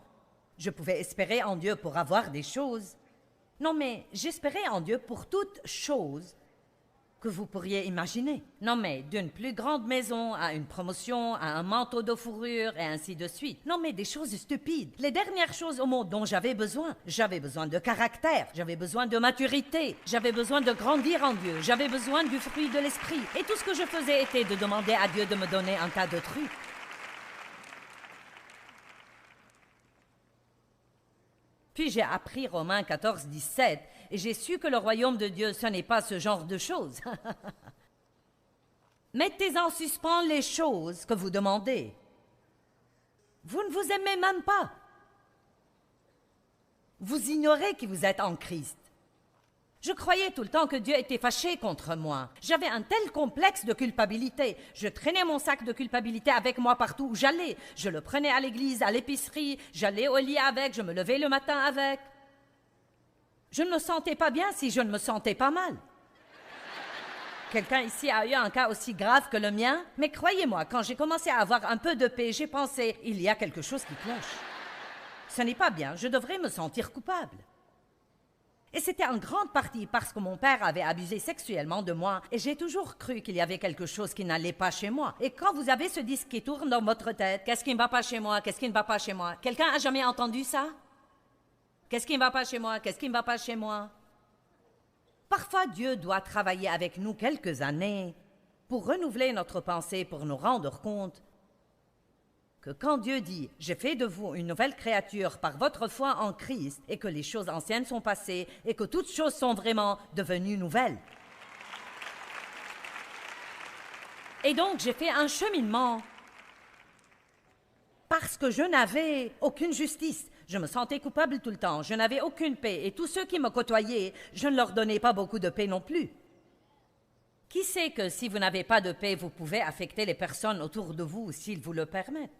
je pouvais espérer en Dieu pour avoir des choses, non mais j'espérais en Dieu pour toutes choses que vous pourriez imaginer. Non mais d'une plus grande maison à une promotion, à un manteau de fourrure et ainsi de suite. Non mais des choses stupides. Les dernières choses au monde dont j'avais besoin. J'avais besoin de caractère, j'avais besoin de maturité, j'avais besoin de grandir en Dieu, j'avais besoin du fruit de l'esprit. Et tout ce que je faisais était de demander à Dieu de me donner un tas de trucs. Puis j'ai appris Romains 14, 17, et j'ai su que le royaume de Dieu, ce n'est pas ce genre de choses. Mettez en suspens les choses que vous demandez. Vous ne vous aimez même pas. Vous ignorez qui vous êtes en Christ. Je croyais tout le temps que Dieu était fâché contre moi. J'avais un tel complexe de culpabilité. Je traînais mon sac de culpabilité avec moi partout où j'allais. Je le prenais à l'église, à l'épicerie, j'allais au lit avec, je me levais le matin avec. Je ne me sentais pas bien si je ne me sentais pas mal. Quelqu'un ici a eu un cas aussi grave que le mien? Mais croyez-moi, quand j'ai commencé à avoir un peu de paix, j'ai pensé, il y a quelque chose qui cloche. Ce n'est pas bien, je devrais me sentir coupable. Et c'était en grande partie parce que mon père avait abusé sexuellement de moi et j'ai toujours cru qu'il y avait quelque chose qui n'allait pas chez moi. Et quand vous avez ce disque qui tourne dans votre tête, qu'est-ce qui ne va pas chez moi, qu'est-ce qui ne va pas chez moi? Quelqu'un a jamais entendu ça? Qu'est-ce qui ne va pas chez moi, qu'est-ce qui ne va pas chez moi? Parfois, Dieu doit travailler avec nous quelques années pour renouveler notre pensée, pour nous rendre compte que quand Dieu dit « J'ai fait de vous une nouvelle créature par votre foi en Christ et que les choses anciennes sont passées et que toutes choses sont vraiment devenues nouvelles. » Et donc, j'ai fait un cheminement parce que je n'avais aucune justice. Je me sentais coupable tout le temps, je n'avais aucune paix et tous ceux qui me côtoyaient, je ne leur donnais pas beaucoup de paix non plus. Qui sait que si vous n'avez pas de paix, vous pouvez affecter les personnes autour de vous s'ils vous le permettent?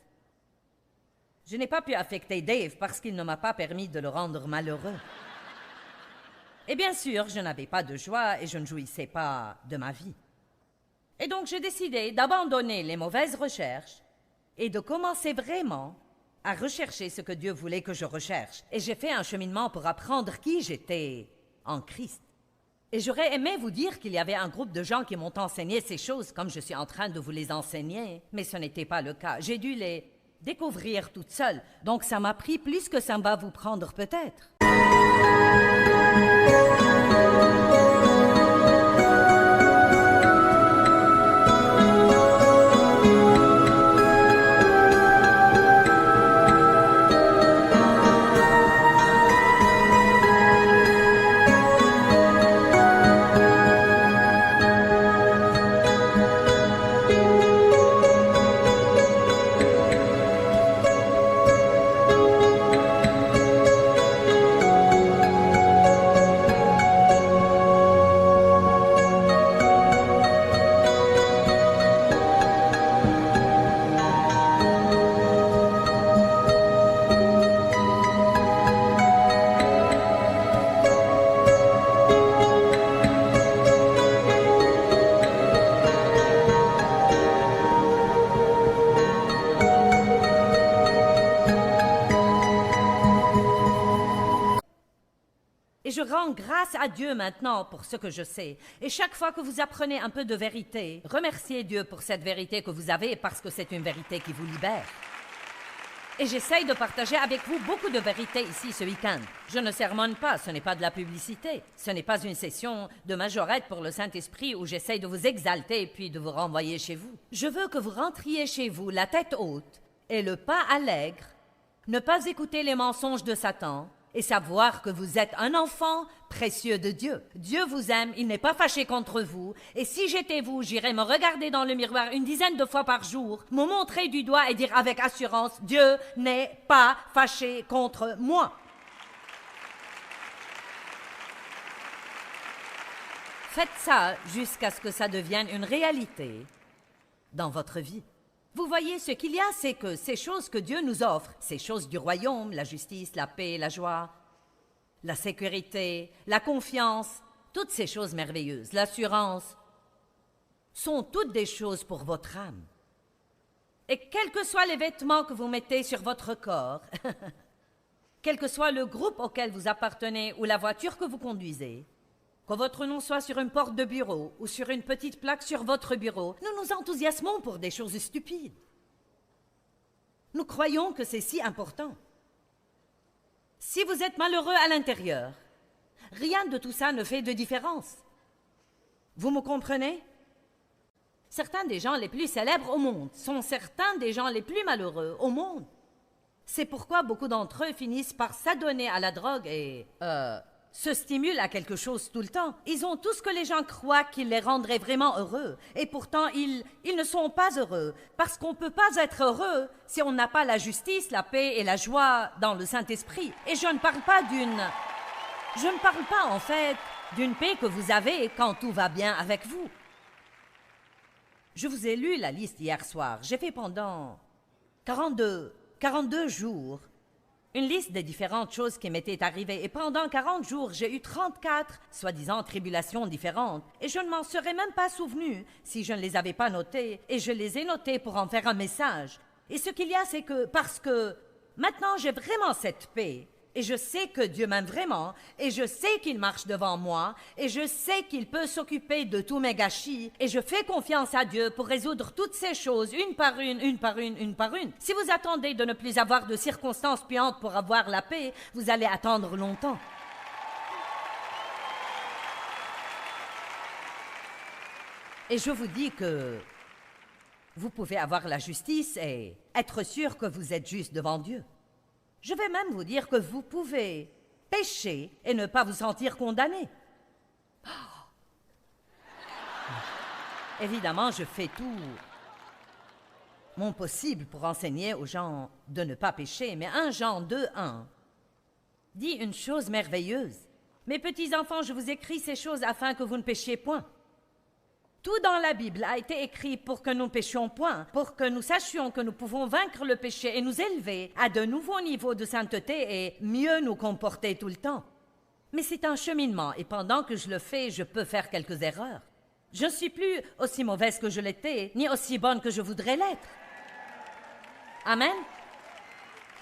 Je n'ai pas pu affecter Dave parce qu'il ne m'a pas permis de le rendre malheureux. Et bien sûr, je n'avais pas de joie et je ne jouissais pas de ma vie. Et donc j'ai décidé d'abandonner les mauvaises recherches et de commencer vraiment à rechercher ce que Dieu voulait que je recherche. Et j'ai fait un cheminement pour apprendre qui j'étais en Christ. Et j'aurais aimé vous dire qu'il y avait un groupe de gens qui m'ont enseigné ces choses comme je suis en train de vous les enseigner, mais ce n'était pas le cas. J'ai dû les découvrir toute seule. Donc ça m'a pris plus que ça va vous prendre peut-être. Et je rends grâce à Dieu maintenant pour ce que je sais. Et chaque fois que vous apprenez un peu de vérité, remerciez Dieu pour cette vérité que vous avez parce que c'est une vérité qui vous libère. Et j'essaye de partager avec vous beaucoup de vérités ici ce week-end. Je ne sermonne pas, ce n'est pas de la publicité. Ce n'est pas une session de majorette pour le Saint-Esprit où j'essaye de vous exalter puis de vous renvoyer chez vous. Je veux que vous rentriez chez vous la tête haute et le pas allègre, ne pas écouter les mensonges de Satan, et savoir que vous êtes un enfant précieux de Dieu. Dieu vous aime, il n'est pas fâché contre vous, et si j'étais vous, j'irais me regarder dans le miroir une dizaine de fois par jour, me montrer du doigt et dire avec assurance, Dieu n'est pas fâché contre moi. Faites ça jusqu'à ce que ça devienne une réalité dans votre vie. Vous voyez, ce qu'il y a, c'est que ces choses que Dieu nous offre, ces choses du royaume, la justice, la paix, la joie, la sécurité, la confiance, toutes ces choses merveilleuses, l'assurance, sont toutes des choses pour votre âme. Et quels que soient les vêtements que vous mettez sur votre corps, quel que soit le groupe auquel vous appartenez ou la voiture que vous conduisez, que votre nom soit sur une porte de bureau ou sur une petite plaque sur votre bureau, nous nous enthousiasmons pour des choses stupides. Nous croyons que c'est si important. Si vous êtes malheureux à l'intérieur, rien de tout ça ne fait de différence. Vous me comprenez? Certains des gens les plus célèbres au monde sont certains des gens les plus malheureux au monde. C'est pourquoi beaucoup d'entre eux finissent par s'adonner à la drogue et se stimulent à quelque chose tout le temps. Ils ont tout ce que les gens croient qui les rendrait vraiment heureux. Et pourtant, ils ne sont pas heureux. Parce qu'on ne peut pas être heureux si on n'a pas la justice, la paix et la joie dans le Saint-Esprit. Et je ne parle pas en fait d'une paix que vous avez quand tout va bien avec vous. Je vous ai lu la liste hier soir. J'ai fait pendant 42 jours une liste des différentes choses qui m'étaient arrivées. Et pendant 40 jours, j'ai eu 34, soi-disant, tribulations différentes. Et je ne m'en serais même pas souvenu si je ne les avais pas notées. Et je les ai notées pour en faire un message. Et ce qu'il y a, c'est que parce que maintenant j'ai vraiment cette paix, et je sais que Dieu m'aime vraiment, et je sais qu'il marche devant moi, et je sais qu'il peut s'occuper de tous mes gâchis, et je fais confiance à Dieu pour résoudre toutes ces choses, une par une, une par une, une par une. Si vous attendez de ne plus avoir de circonstances puantes pour avoir la paix, vous allez attendre longtemps. Et je vous dis que vous pouvez avoir la justice et être sûr que vous êtes juste devant Dieu. Je vais même vous dire que vous pouvez pécher et ne pas vous sentir condamné. Évidemment, je fais tout mon possible pour enseigner aux gens de ne pas pécher, mais 1 Jean 2:1 dit une chose merveilleuse. Mes petits enfants, je vous écris ces choses afin que vous ne péchiez point. Tout dans la Bible a été écrit pour que nous ne péchions point, pour que nous sachions que nous pouvons vaincre le péché et nous élever à de nouveaux niveaux de sainteté et mieux nous comporter tout le temps. Mais c'est un cheminement et pendant que je le fais, je peux faire quelques erreurs. Je ne suis plus aussi mauvaise que je l'étais, ni aussi bonne que je voudrais l'être. Amen.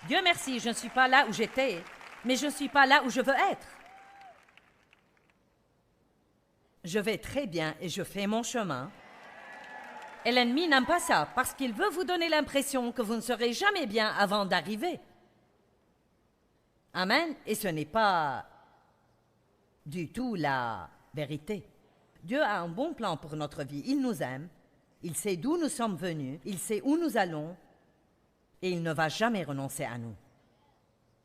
Dieu merci, je ne suis pas là où j'étais, mais je ne suis pas là où je veux être. Je vais très bien et je fais mon chemin. Et l'ennemi n'aime pas ça parce qu'il veut vous donner l'impression que vous ne serez jamais bien avant d'arriver. Amen. Et ce n'est pas du tout la vérité. Dieu a un bon plan pour notre vie. Il nous aime. Il sait d'où nous sommes venus. Il sait où nous allons. Et il ne va jamais renoncer à nous.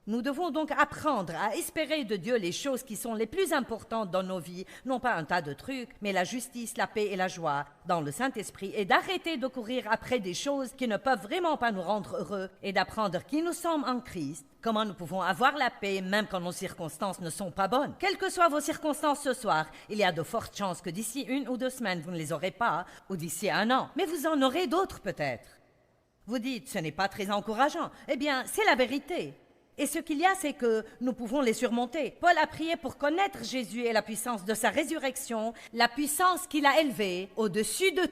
Nous devons donc apprendre à espérer de Dieu les choses qui sont les plus importantes dans nos vies, non pas un tas de trucs, mais la justice, la paix et la joie dans le Saint-Esprit, et d'arrêter de courir après des choses qui ne peuvent vraiment pas nous rendre heureux, et d'apprendre qui nous sommes en Christ, comment nous pouvons avoir la paix même quand nos circonstances ne sont pas bonnes. Quelles que soient vos circonstances ce soir, il y a de fortes chances que d'ici 1 ou 2 semaines, vous ne les aurez pas, ou d'ici 1 an, mais vous en aurez d'autres peut-être. Vous dites, ce n'est pas très encourageant. Eh bien, c'est la vérité. Et ce qu'il y a, c'est que nous pouvons les surmonter. Paul a prié pour connaître Jésus et la puissance de sa résurrection, la puissance qu'il a élevée au-dessus de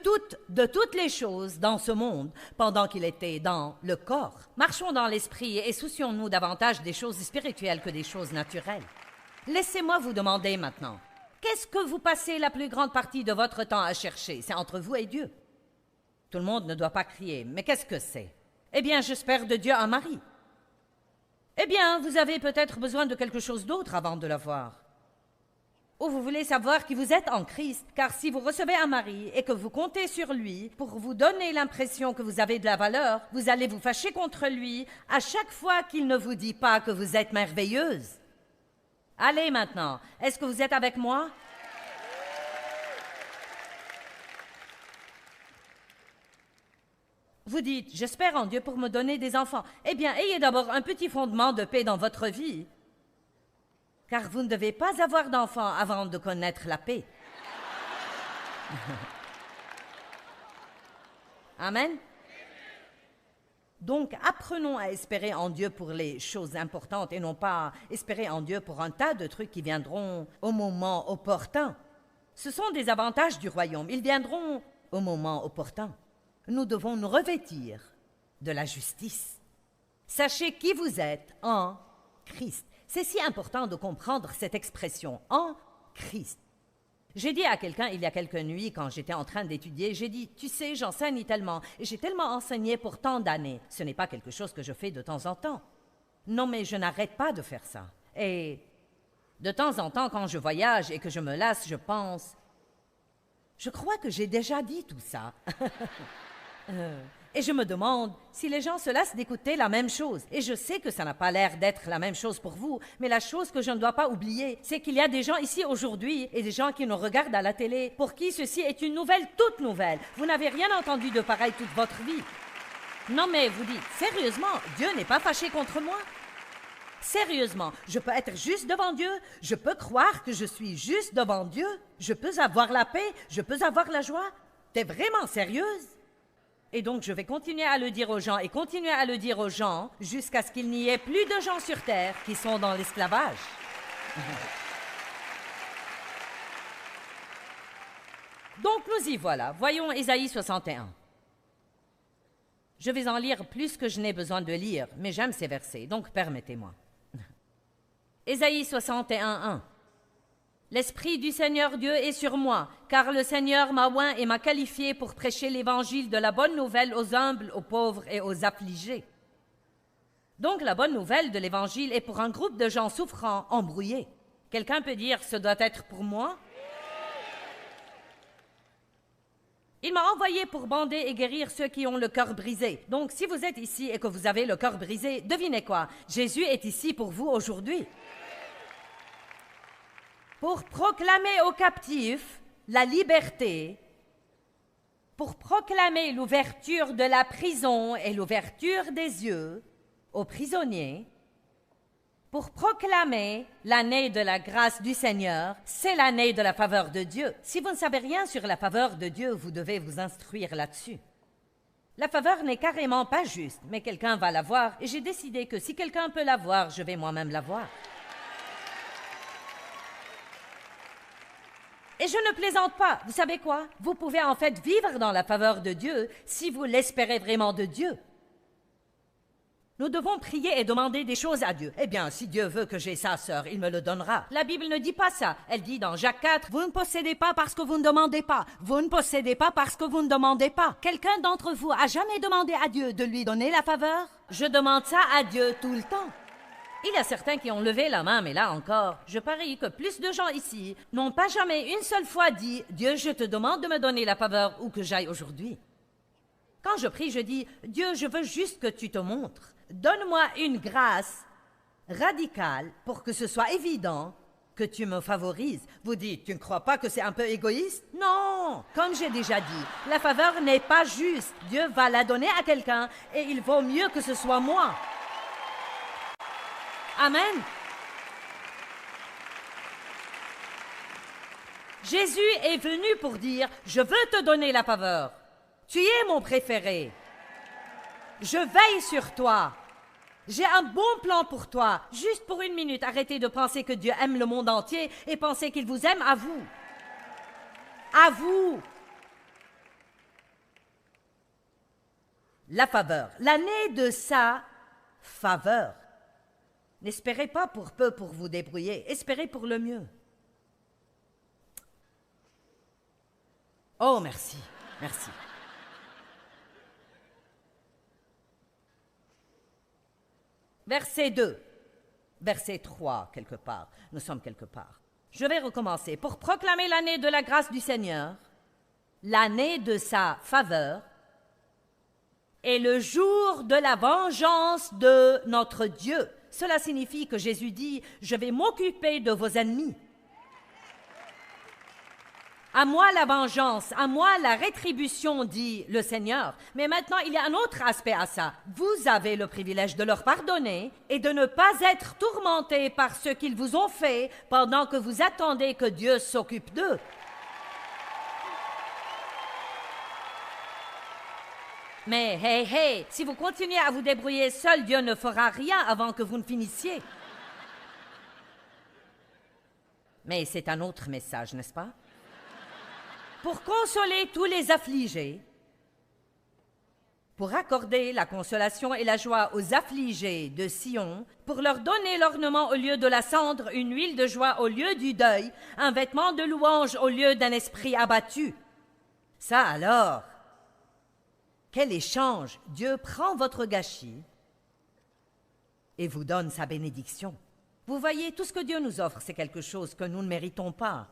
toutes les choses dans ce monde, pendant qu'il était dans le corps. Marchons dans l'esprit et soucions-nous davantage des choses spirituelles que des choses naturelles. Laissez-moi vous demander maintenant, qu'est-ce que vous passez la plus grande partie de votre temps à chercher? C'est entre vous et Dieu. Tout le monde ne doit pas crier, mais qu'est-ce que c'est? Eh bien, j'espère de Dieu un mari. Eh bien, vous avez peut-être besoin de quelque chose d'autre avant de l'avoir. Ou vous voulez savoir qui vous êtes en Christ, car si vous recevez un mari et que vous comptez sur lui pour vous donner l'impression que vous avez de la valeur, vous allez vous fâcher contre lui à chaque fois qu'il ne vous dit pas que vous êtes merveilleuse. Allez maintenant, est-ce que vous êtes avec moi? Vous dites, j'espère en Dieu pour me donner des enfants. Eh bien, ayez d'abord un petit fondement de paix dans votre vie. Car vous ne devez pas avoir d'enfants avant de connaître la paix. Amen. Donc, apprenons à espérer en Dieu pour les choses importantes et non pas espérer en Dieu pour un tas de trucs qui viendront au moment opportun. Ce sont des avantages du royaume. Ils viendront au moment opportun. Nous devons nous revêtir de la justice. Sachez qui vous êtes en Christ. C'est si important de comprendre cette expression, en Christ. J'ai dit à quelqu'un il y a quelques nuits, quand j'étais en train d'étudier, j'ai dit, tu sais, j'enseigne tellement, et j'ai tellement enseigné pour tant d'années. Ce n'est pas quelque chose que je fais de temps en temps. Non, mais je n'arrête pas de faire ça. Et de temps en temps, quand je voyage et que je me lasse, je pense, je crois que j'ai déjà dit tout ça. Et je me demande si les gens se lassent d'écouter la même chose. Et je sais que ça n'a pas l'air d'être la même chose pour vous, mais la chose que je ne dois pas oublier, c'est qu'il y a des gens ici aujourd'hui et des gens qui nous regardent à la télé pour qui ceci est une nouvelle toute nouvelle. Vous n'avez rien entendu de pareil toute votre vie. Non mais vous dites, sérieusement, Dieu n'est pas fâché contre moi? Sérieusement, je peux être juste devant Dieu, je peux croire que je suis juste devant Dieu, je peux avoir la paix, je peux avoir la joie. T'es vraiment sérieuse? Et donc je vais continuer à le dire aux gens et continuer à le dire aux gens jusqu'à ce qu'il n'y ait plus de gens sur terre qui sont dans l'esclavage. Donc nous y voilà. Voyons Ésaïe 61. Je vais en lire plus que je n'ai besoin de lire, mais j'aime ces versets, donc permettez-moi. Ésaïe 61, 1. L'Esprit du Seigneur Dieu est sur moi, car le Seigneur m'a oint et m'a qualifié pour prêcher l'évangile de la bonne nouvelle aux humbles, aux pauvres et aux affligés. Donc la bonne nouvelle de l'évangile est pour un groupe de gens souffrants, embrouillés. Quelqu'un peut dire, ce doit être pour moi? Il m'a envoyé pour bander et guérir ceux qui ont le cœur brisé. Donc si vous êtes ici et que vous avez le cœur brisé, devinez quoi? Jésus est ici pour vous aujourd'hui. Pour proclamer aux captifs la liberté, pour proclamer l'ouverture de la prison et l'ouverture des yeux aux prisonniers, pour proclamer l'année de la grâce du Seigneur, c'est l'année de la faveur de Dieu. Si vous ne savez rien sur la faveur de Dieu, vous devez vous instruire là-dessus. La faveur n'est carrément pas juste, mais quelqu'un va la voir, et j'ai décidé que si quelqu'un peut la voir, je vais moi-même la voir. Et je ne plaisante pas. Vous savez quoi? Vous pouvez en fait vivre dans la faveur de Dieu si vous l'espérez vraiment de Dieu. Nous devons prier et demander des choses à Dieu. Eh bien, si Dieu veut que j'ai ça, sœur, il me le donnera. La Bible ne dit pas ça. Elle dit dans Jacques 4, « Vous ne possédez pas parce que vous ne demandez pas. Vous ne possédez pas parce que vous ne demandez pas. » Quelqu'un d'entre vous a jamais demandé à Dieu de lui donner la faveur? Je demande ça à Dieu tout le temps. Il y a certains qui ont levé la main, mais là encore, je parie que plus de gens ici n'ont pas jamais une seule fois dit « Dieu, je te demande de me donner la faveur où que j'aille aujourd'hui. » Quand je prie, je dis « Dieu, je veux juste que tu te montres. Donne-moi une grâce radicale pour que ce soit évident que tu me favorises. » Vous dites « Tu ne crois pas que c'est un peu égoïste? » Non! Comme j'ai déjà dit, la faveur n'est pas juste. Dieu va la donner à quelqu'un et il vaut mieux que ce soit moi. Amen. Jésus est venu pour dire, je veux te donner la faveur. Tu es mon préféré. Je veille sur toi. J'ai un bon plan pour toi. Juste pour une minute, arrêtez de penser que Dieu aime le monde entier et pensez qu'il vous aime à vous. À vous. La faveur. L'année de sa faveur. N'espérez pas pour peu pour vous débrouiller, espérez pour le mieux. Oh, merci, merci. Verset 2, verset 3, quelque part. Nous sommes quelque part. Je vais recommencer. Pour proclamer l'année de la grâce du Seigneur, l'année de sa faveur, et le jour de la vengeance de notre Dieu. Cela signifie que Jésus dit, je vais m'occuper de vos ennemis. À moi la vengeance, à moi la rétribution, dit le Seigneur. Mais maintenant, il y a un autre aspect à ça. Vous avez le privilège de leur pardonner et de ne pas être tourmentés par ce qu'ils vous ont fait pendant que vous attendez que Dieu s'occupe d'eux. Mais hey, si vous continuez à vous débrouiller seul, Dieu ne fera rien avant que vous ne finissiez. Mais c'est un autre message, n'est-ce pas? Pour consoler tous les affligés, pour accorder la consolation et la joie aux affligés de Sion, pour leur donner l'ornement au lieu de la cendre, une huile de joie au lieu du deuil, un vêtement de louange au lieu d'un esprit abattu. Ça alors, quel échange! Dieu prend votre gâchis et vous donne sa bénédiction. Vous voyez, tout ce que Dieu nous offre, c'est quelque chose que nous ne méritons pas.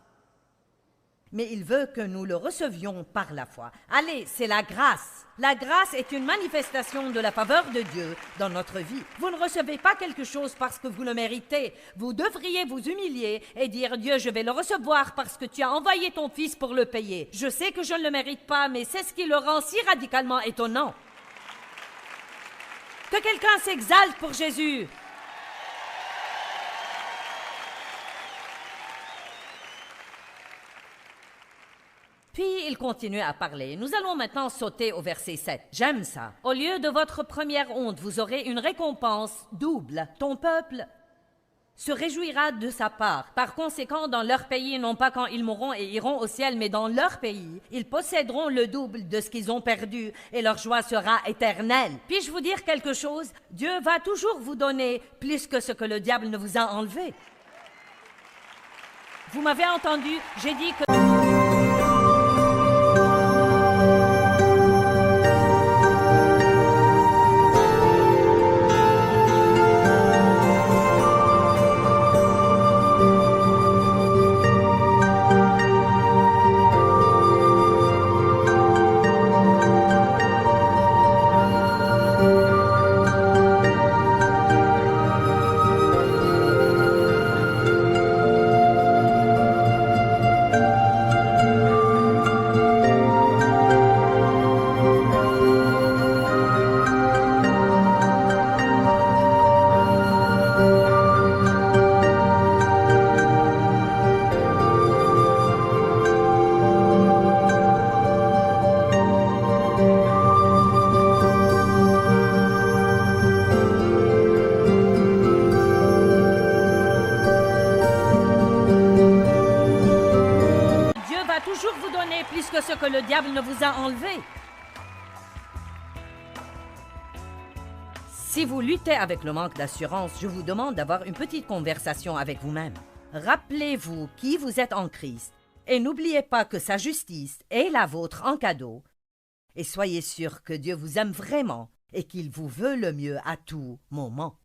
Mais il veut que nous le recevions par la foi. Allez, c'est la grâce. La grâce est une manifestation de la faveur de Dieu dans notre vie. Vous ne recevez pas quelque chose parce que vous le méritez. Vous devriez vous humilier et dire « Dieu, je vais le recevoir parce que tu as envoyé ton Fils pour le payer. Je sais que je ne le mérite pas, mais c'est ce qui le rend si radicalement étonnant. » Que quelqu'un s'exalte pour Jésus. Puis il continue à parler. Nous allons maintenant sauter au verset 7. J'aime ça. Au lieu de votre première honte, vous aurez une récompense double. Ton peuple se réjouira de sa part. Par conséquent, dans leur pays, non pas quand ils mourront et iront au ciel, mais dans leur pays, ils posséderont le double de ce qu'ils ont perdu et leur joie sera éternelle. Puis-je vous dire quelque chose? Dieu va toujours vous donner plus que ce que le diable ne vous a enlevé. Vous m'avez entendu, j'ai dit que... ce que le diable ne vous a enlevé. Si vous luttez avec le manque d'assurance, je vous demande d'avoir une petite conversation avec vous-même. Rappelez-vous qui vous êtes en Christ et n'oubliez pas que sa justice est la vôtre en cadeau. Et soyez sûr que Dieu vous aime vraiment et qu'il vous veut le mieux à tout moment.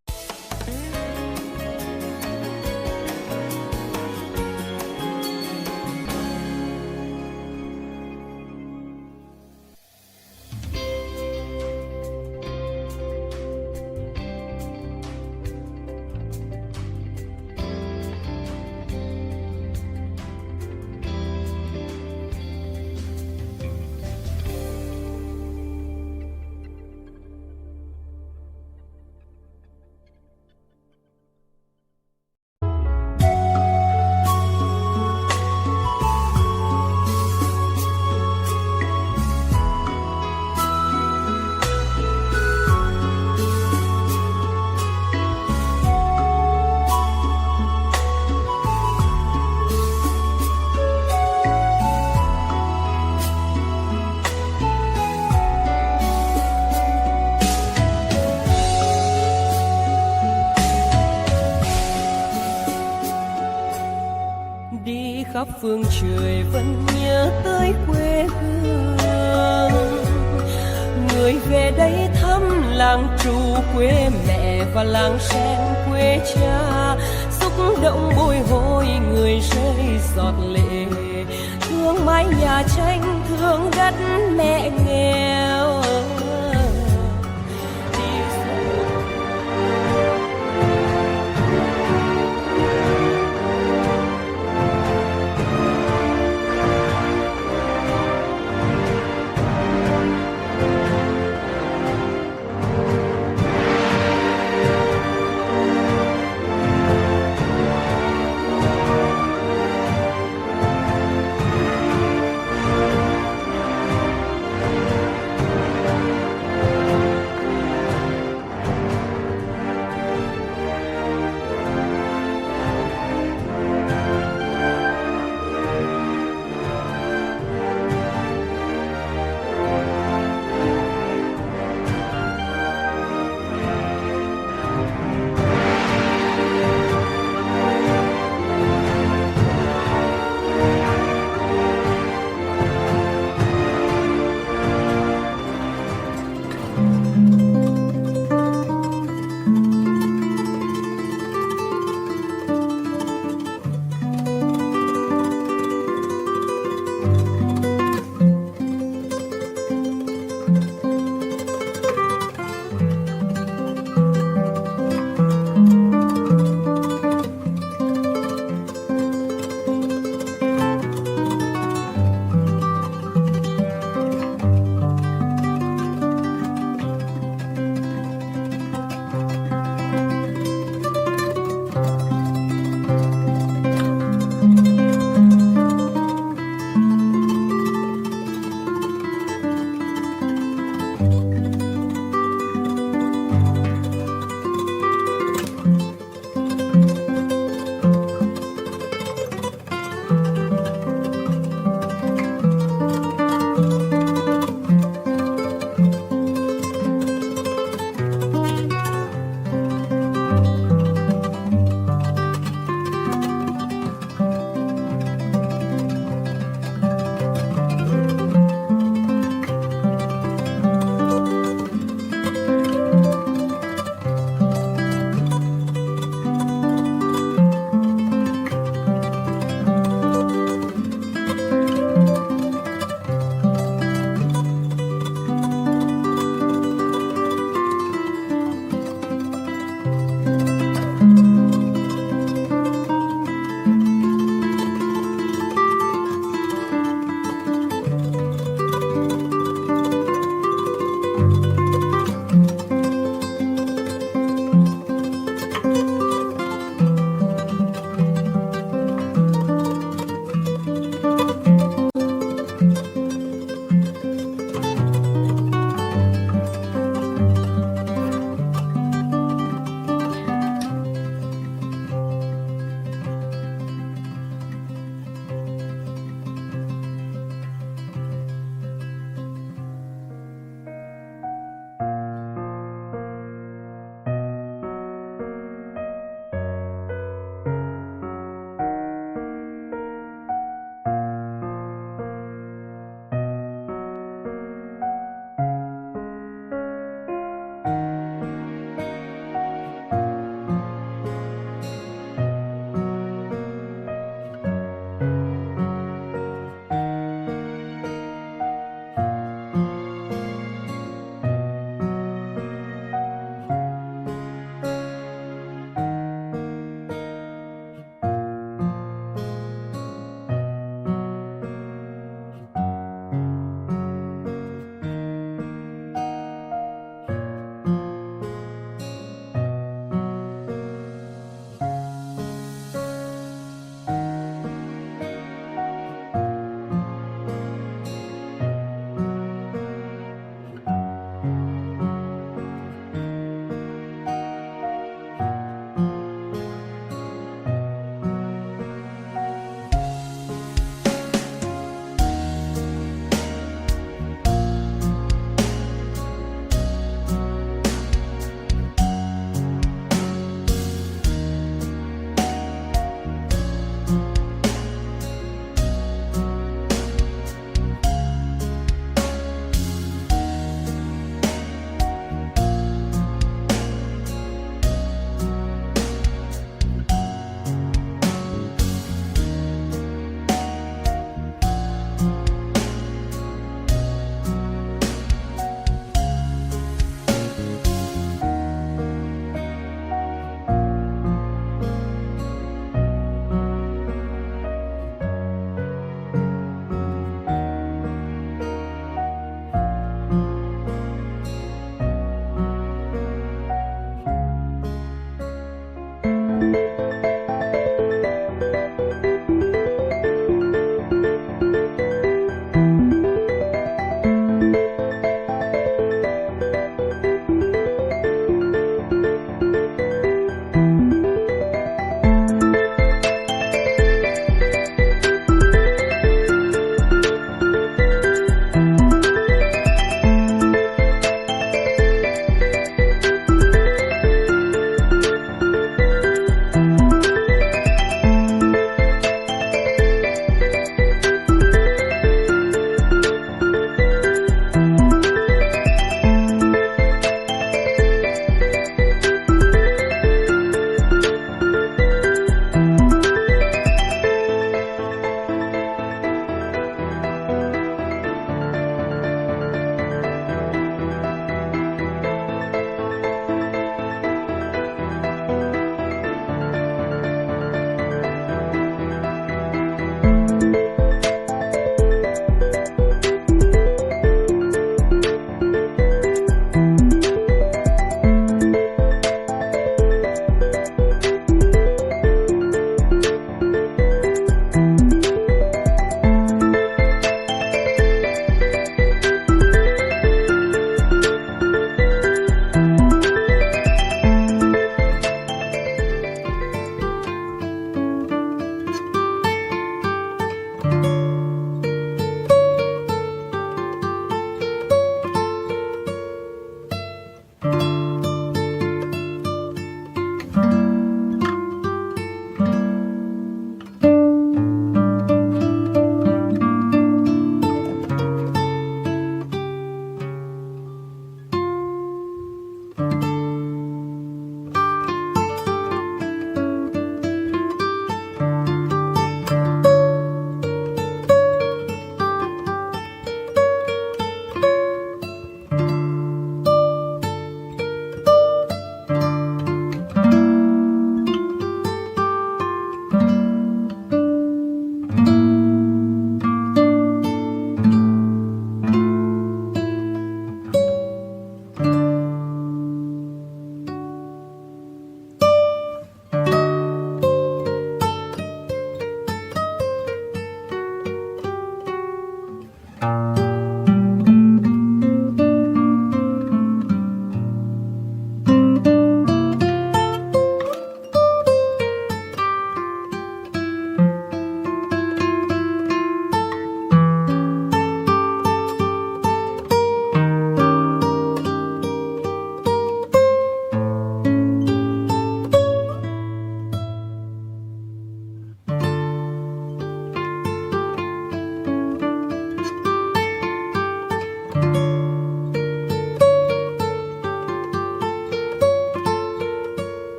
khắp phương trời vẫn nhớ tới quê hương. Người về đây thăm làng trù quê mẹ và làng sen quê cha, xúc động bồi hồi người rơi giọt lệ. Thương mái nhà tranh, thương đất mẹ